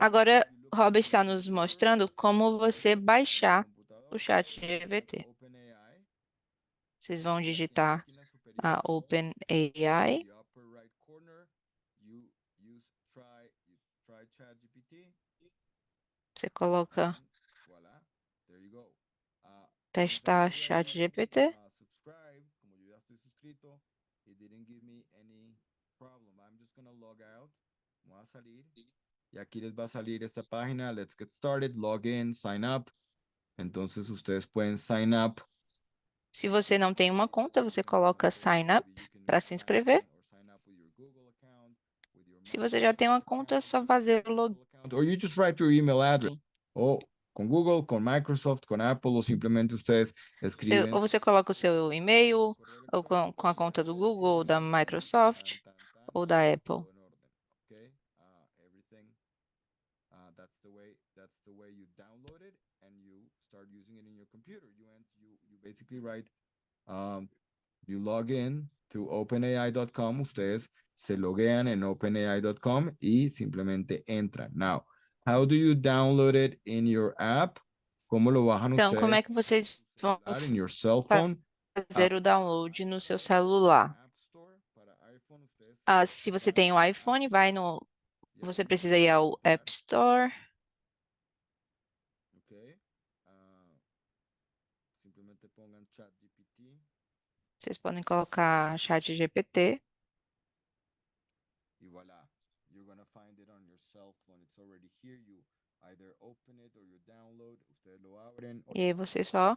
Agora, Rob está nos mostrando como você baixar o ChatGPT. Vocês vão digitar a OpenAI. Você coloca testar ChatGPT. Y aquí les va a salir esta página, let's get started, login, sign up. Entonces ustedes pueden sign up. Se você não tem uma conta, você coloca sign up para se inscrever. Se você já tem uma conta, é só fazer o login. Or you just write your email address. Ou com Google, com Microsoft, com Apple, ou simplesmente ustedes escrevem. Ou você coloca o seu e-mail, ou com a conta do Google, ou da Microsoft, ou da Apple. That's the way you download it and you start using it in your computer. You basically write, you log in to openai.com. Ustedes se loguean en openai.com y simplemente entran. Now, how do you download it in your app? ¿Cómo lo bajan Então, como é ustedes? que vocês vão In your cell phone? fazer o download no seu celular? Se você tem um iPhone, você precisa ir ao App Store. Simplesmente pongan ChatGPT. Vocês podem colocar ChatGPT. E voilà, you're gonna find it on your cell phone. It's already here. You either open it or you download. Ustedes lo abren. E aí você só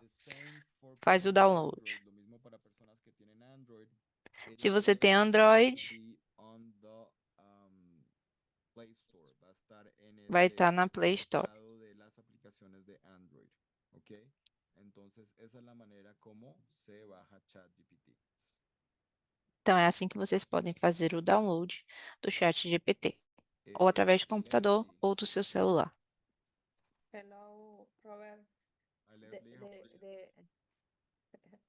faz o download. Lo mismo para personas que tienen Android. Se você tem Android, vai estar na Play Store. Então, é assim que vocês podem fazer o download do ChatGPT, ou através do computador ou do seu celular. Hello, Robert.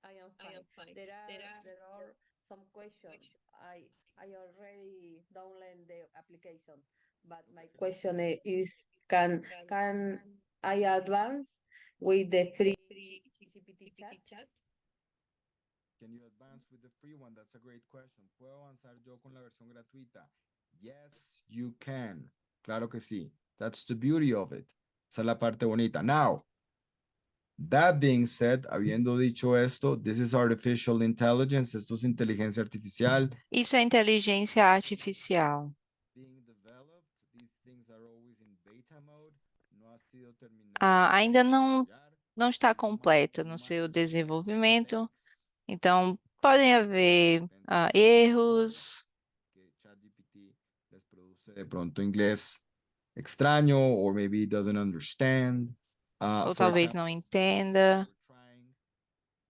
I am fine. There are some questions. I already downloaded the application, but my question is, can I advance with the free GPT chat? Can you advance with the free one? That's a great question. ¿Puedo avanzar yo con la versión gratuita? Yes, you can. Claro que sí. That's the beauty of it. Esa es la parte bonita. Now, that being said, habiendo dicho esto, this is artificial intelligence. Esto es inteligencia artificial. Isso é inteligência artificial. Being developed. These things are always in beta mode. No ha sido terminado. Ainda não está completa no seu desenvolvimento. Então, podem haver erros. ChatGPT les produce de pronto inglés extraño, or maybe it doesn't understand. Ou talvez não entenda.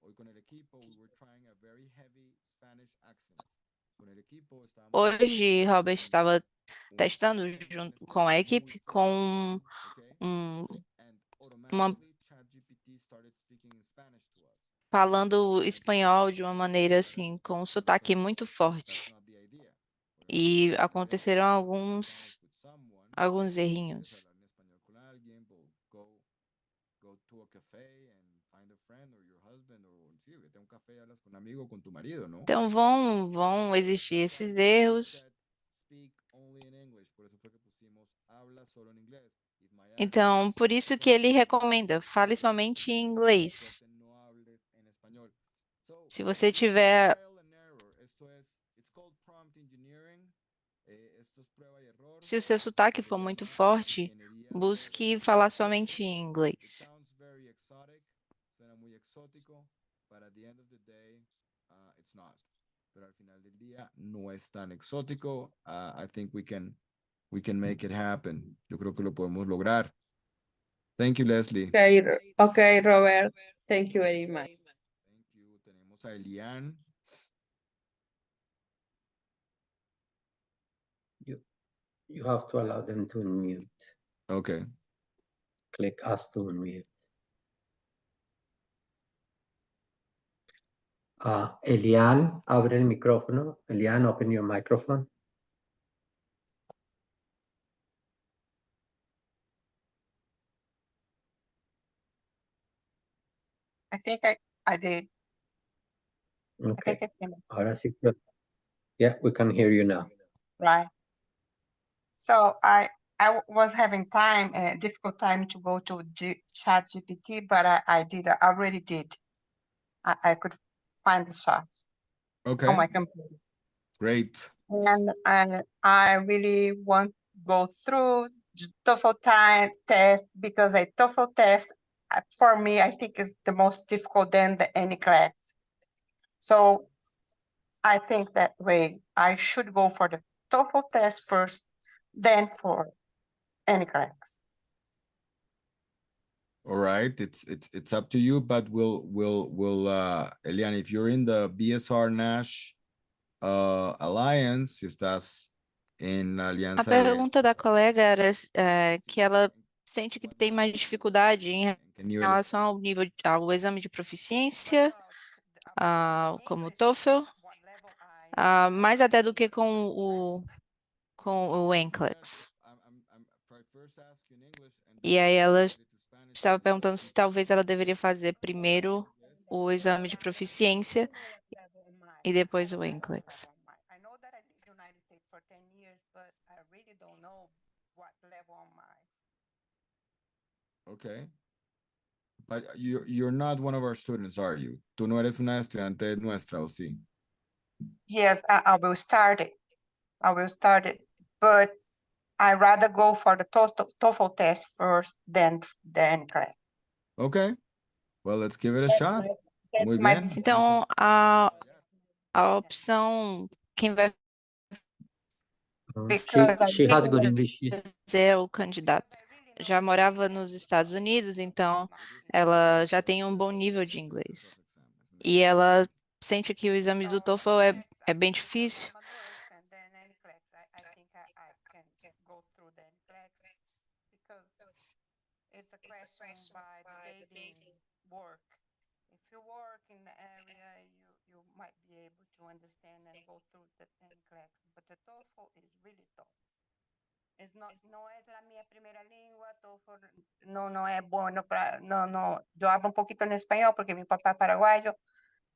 Hoy con el equipo, we were trying a very heavy Spanish accent. Con el equipo estábamos Hoje, Robert estava testando junto com a equipe com falando espanhol de uma maneira assim, com um sotaque muito forte. E aconteceram alguns errinhos. Então vão existir esses erros. Então, por isso que ele recomenda, fale somente em inglês. Se você tiver Se o seu sotaque for muito forte, busque falar somente em inglês. Pero al final del día no es tan exótico. I think we can make it happen. Yo creo que lo podemos lograr. Thank you, Leslie. Okay, Robert. Thank you very much. Vamos a Elian. You have to allow them to unmute. Okay. Click Ask to unmute. Elian, abre el micrófono. Elian, open your microphone. I think I did. I Okay. think I finished. Ahora sí. Yeah, we can hear you now. Right. So was having a difficult time to go to ChatGPT, but I did. I already did. I could find the chat Okay. on my computer. Great. And I really want to go through the TOEFL test because a TOEFL test, for me, I think is the most difficult than the NCLEX. So I think that way I should go for the TOEFL test first, then for NCLEX. All right. It's up to you, but we'll Elian, if you're in the BSR Nash Alliance, si estás en la A alianza de pergunta da colega era que ela sente que tem mais dificuldade em ¿qué nivel relação ao nível, ao exame de proficiência, como o TOEFL, mais até do que com o NCLEX. E aí ela estava perguntando se talvez ela deveria fazer primeiro o exame de proficiência e depois o NCLEX. I know that I lived in the United States for 10 years, but I really don't know what level am I. Okay. But you're not one of our students, are you? Tú no eres una estudiante nuestra, ¿o sí? Yes, I will start it. I will start it, but I rather go for the TOEFL test first than the NCLEX. Okay. Well, let's give it a shot. Muy my bien. decision. Então, a opção, quem vai Because I She has really good want- English. fazer é o candidato. Já morava nos Estados Unidos, então ela já tem um bom nível de inglês. E ela sente que o exame do TOEFL é bem difícil. I think I can go through the NCLEX because it's a question by the daily work. If you work in the area, you might be able to understand and go through the NCLEX, but the TOEFL is really tough. No es la mía primera lengua, TOEFL no es bueno para, no, yo hablo un poquito en español porque mi papá es paraguayo,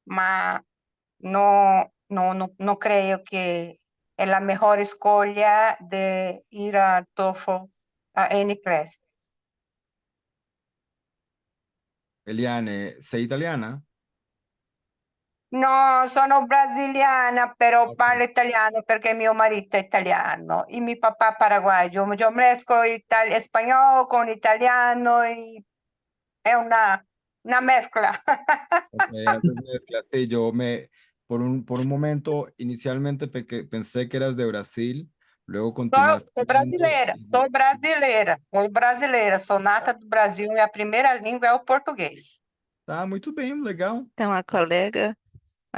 mas no creo que es la mejor escolha de ir a TOEFL, a NCLEX. Eliane, sei italiana? No, sono brasiliana, però Ok. parlo italiano perché mio marito è italiano e mio papà paraguayo. Yo mezclo español con italiano y es una mezcla. Ok, haces mezcla. Sí, por un momento, inicialmente pensé que eras de Brasil, luego continuaste Sou hablando brasileira, sou brasileira, sou nata do Brasil e a primeira língua é o português. Tá, muito bem, legal. Então, a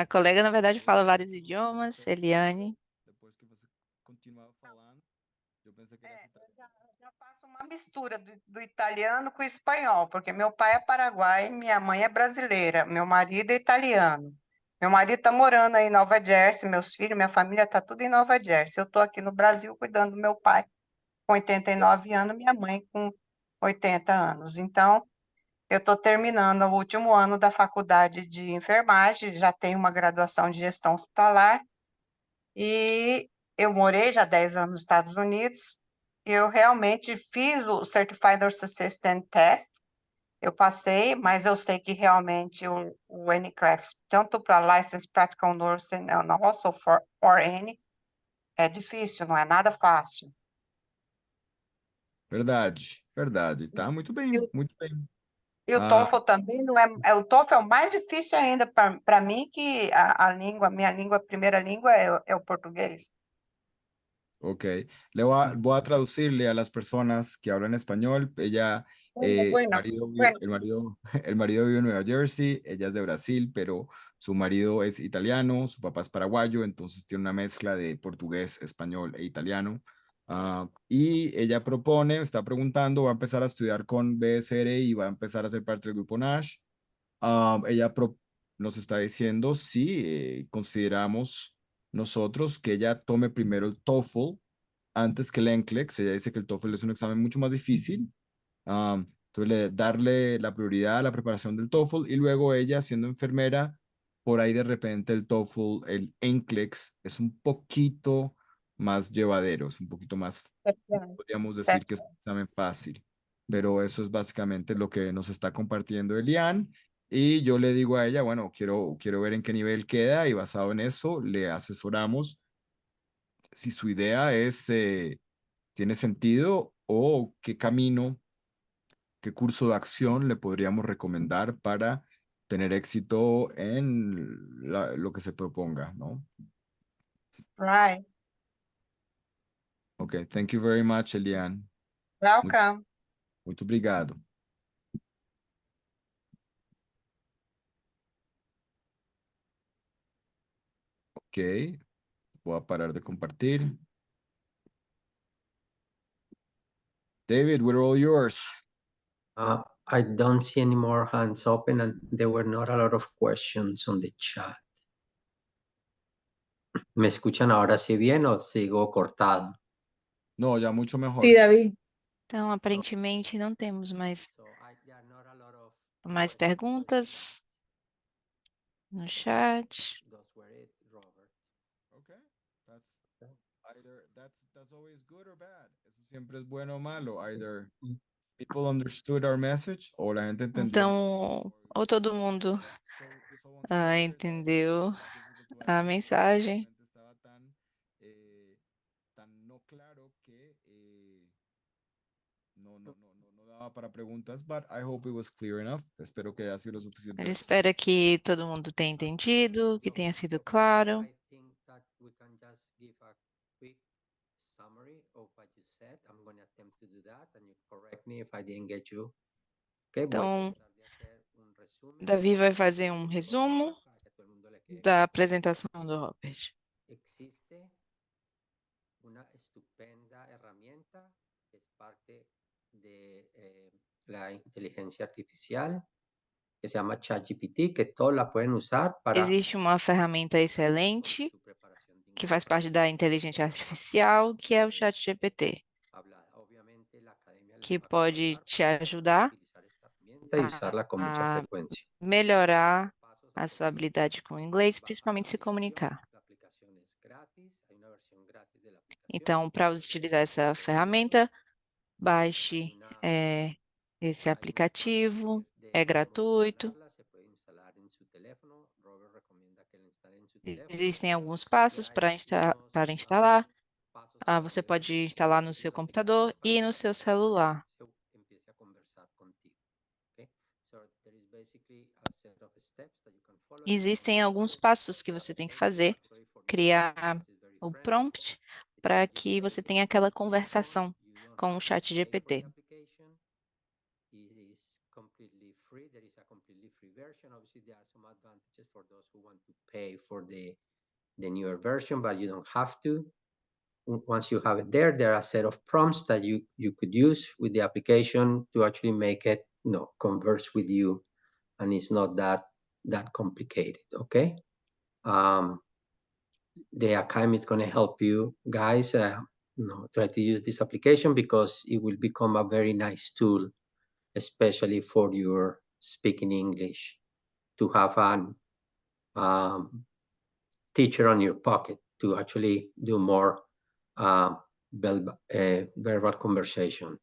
colega, na verdade, fala vários idiomas, Eliane. Depois que você continuava falando, eu pensei que era Já faço uma mistura do italiano com o espanhol, porque meu pai é paraguaio, minha mãe é brasileira, meu marido é italiano. Meu marido está morando aí em Nova Jersey, meus filhos, minha família está tudo em Nova Jersey. Eu estou aqui no Brasil cuidando do meu pai com 89 anos, minha mãe com 80 anos. Então, eu estou terminando o último ano da faculdade de enfermagem, já tenho uma graduação de gestão hospitalar e eu morei já 10 anos nos Estados Unidos. Eu realmente fiz o Certified Nurse Assistant Test, eu passei, mas eu sei que realmente o NCLEX, tanto para Licensed Practical Nurse and also for RN, é difícil, não é nada fácil. Verdade, verdade. Tá, muito bem, muito bem. E o TOEFL também não é, o TOEFL é o mais difícil ainda para mim, que a língua, minha língua, primeira língua é o português. Ok, voy a traducirle a las personas que hablan español. Ella, Bueno, bueno. el marido vive en Nueva Jersey, ella es de Brasil, pero su marido es italiano, su papá es paraguayo, entonces tiene una mezcla de portugués, español e italiano. Y ella propone, está preguntando, va a empezar a estudiar con BSR y va a empezar a ser parte del grupo Nash. Ella nos está diciendo si consideramos nosotros que ella tome primero el TOEFL antes que el NCLEX. Ella dice que el TOEFL es un examen mucho más difícil. Entonces, darle la prioridad a la preparación del TOEFL y luego ella, siendo enfermera, por ahí de repente el TOEFL, el NCLEX es un poquito más llevadero, es un poquito más, podríamos decir que es un examen fácil. Pero eso es básicamente lo que nos está compartiendo Elian. Y yo le digo a ella, bueno, quiero ver en qué nivel queda y basado en eso le asesoramos si su idea tiene sentido o qué camino, qué curso de acción le podríamos recomendar para tener éxito en lo que se proponga, ¿no? Right. Ok, thank you very much, Elian. Welcome. Muito obrigado. Ok, voy a parar de compartir. David, we're all yours. I don't see any more hands open, and there were not a lot of questions on the chat. ¿Me escuchan ahora sí bien o sigo cortado? No, ya mucho mejor. Sí, David. Então, aparentemente, não temos mais There are not a lot of mais questions. perguntas no chat. Those were it, Robert. Okay, that's always good or bad. Eso siempre es bueno o malo. Either people understood our message o la gente entendió. Então, ou todo mundo entendeu a mensagem. Estaba tan no claro que no daba para preguntas, but I hope it was clear enough. Espero que haya sido lo suficiente. Ele espera que todo mundo tenha entendido, que tenha sido claro. I think that we can just give a quick summary of what you said. I'm going to attempt to do that, and you correct me if I didn't get you. Okay, voy a Então, tratar de hacer un resumen Davi vai fazer um resumo para que todo el mundo le quede da apresentação do Robert. Existe una estupenda herramienta que es parte de la inteligencia artificial que se llama ChatGPT, que todos la pueden usar para Existe uma ferramenta excelente su preparación de que inglés faz parte da inteligência artificial, que é o ChatGPT, hablada. Obviamente la academia les que va a pode recordar te cómo ajudar utilizar esta herramienta y usarla con mucha a frecuencia. melhorar Pasos a sua seguir. habilidade com o inglês, Va- principalmente se comunicar. La aplicación es gratis, hay una versión gratis de la aplicación. Então, para utilizar essa ferramenta, baixe esse aplicativo, é gratuito. Se puede instalar en su teléfono. Robert recomienda que lo instale en su teléfono. Existem alguns passos para instalar. Você pode instalar no seu computador e no seu celular. Empiece a conversar contigo. Okay? So there is basically a set of steps that you can follow. Existem alguns passos que você tem que fazer, criar o prompt para que você tenha aquela conversação com o chat GPT. It is completely free. There is a completely free version. Obviously, there are some advantages for those who want to pay for the newer version, but you don't have to. Once you have it there, there are a set of prompts that you could use with the application to actually make it, converse with you, and it's not that complicated. Okay. The Academy is going to help you guys, try to use this application because it will become a very nice tool, especially for your speaking English, to have an teacher on your pocket to actually do more verbal conversation.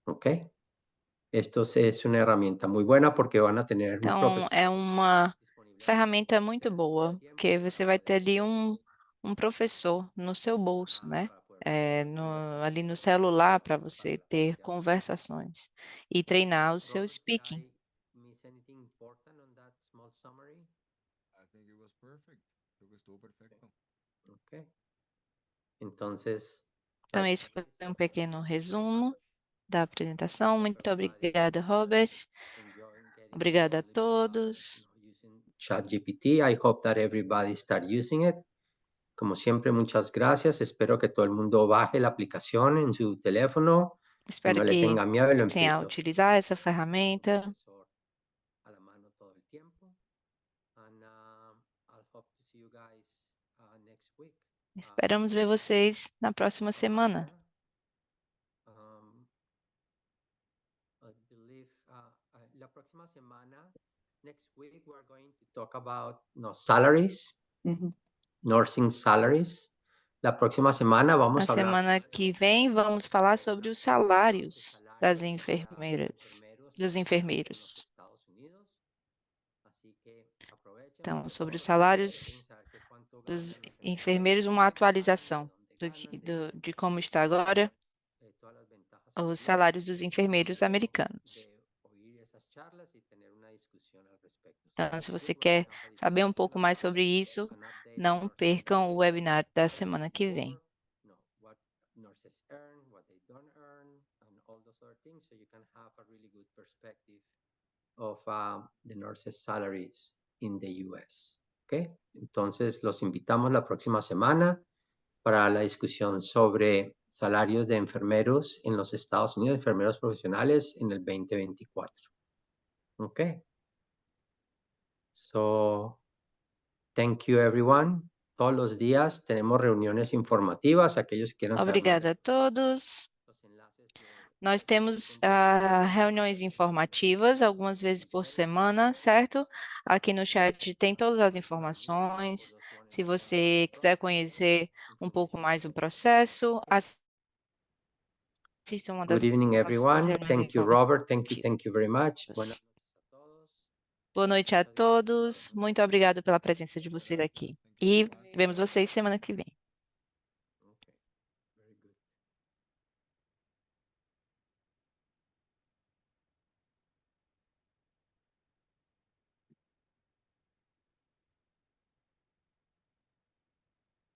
Ok? Esto es una herramienta muy buena porque van a tener un Então, profesor. é uma ferramenta muito boa, porque você vai ter ali um professor no seu bolso, né? Ali no celular para você ter conversações e treinar o seu speaking. Miss anything important on that small summary? I think it was perfect. Creo que estuvo perfecto. Okay. Entonces, Então, esse foi um pequeno resumo da apresentação. Muito obrigada, Robert. Obrigada a todos. ChatGPT, I hope that everybody start using it. Como siempre, muchas gracias. Espero que todo el mundo baje la aplicación en su teléfono, que Espero no le que tenga miedo y lo tenha a empiece utilizar essa ferramenta. a la mano todo el tiempo. And I'll hope to see you guys next week. Esperamos ver vocês na próxima semana. I believe la próxima semana, next week, we're going to talk about salaries, nursing salaries. La próxima semana Na vamos a hablar semana que vem, vamos falar sobre os salários das enfermeiras, dos enfermeiros. Então, sobre os salários dos enfermeiros, uma atualização de como está agora os salários dos enfermeiros americanos. Então, se você quer saber um pouco mais sobre isso, não percam o webinar da semana que vem. Of the nurses' salaries in the US. ¿Okay? Entonces, los invitamos la próxima semana para la discusión sobre salarios de enfermeros en los Estados Unidos, enfermeros profesionales en el 2024. Okay. So, thank you everyone. Todos los días tenemos reuniones informativas, aquellos que quieran saber más. Obrigada a todos. Nós temos reuniões informativas, algumas vezes por semana, certo? Aqui no chat tem todas as informações. Se você quiser conhecer um pouco mais o processo, assista uma das Good evening, nossas everyone. reuniões Thank you, Robert. Thank informativas. you very much. Boa noite a todos. Muito obrigado pela presença de vocês aqui. E vemos vocês semana que vem.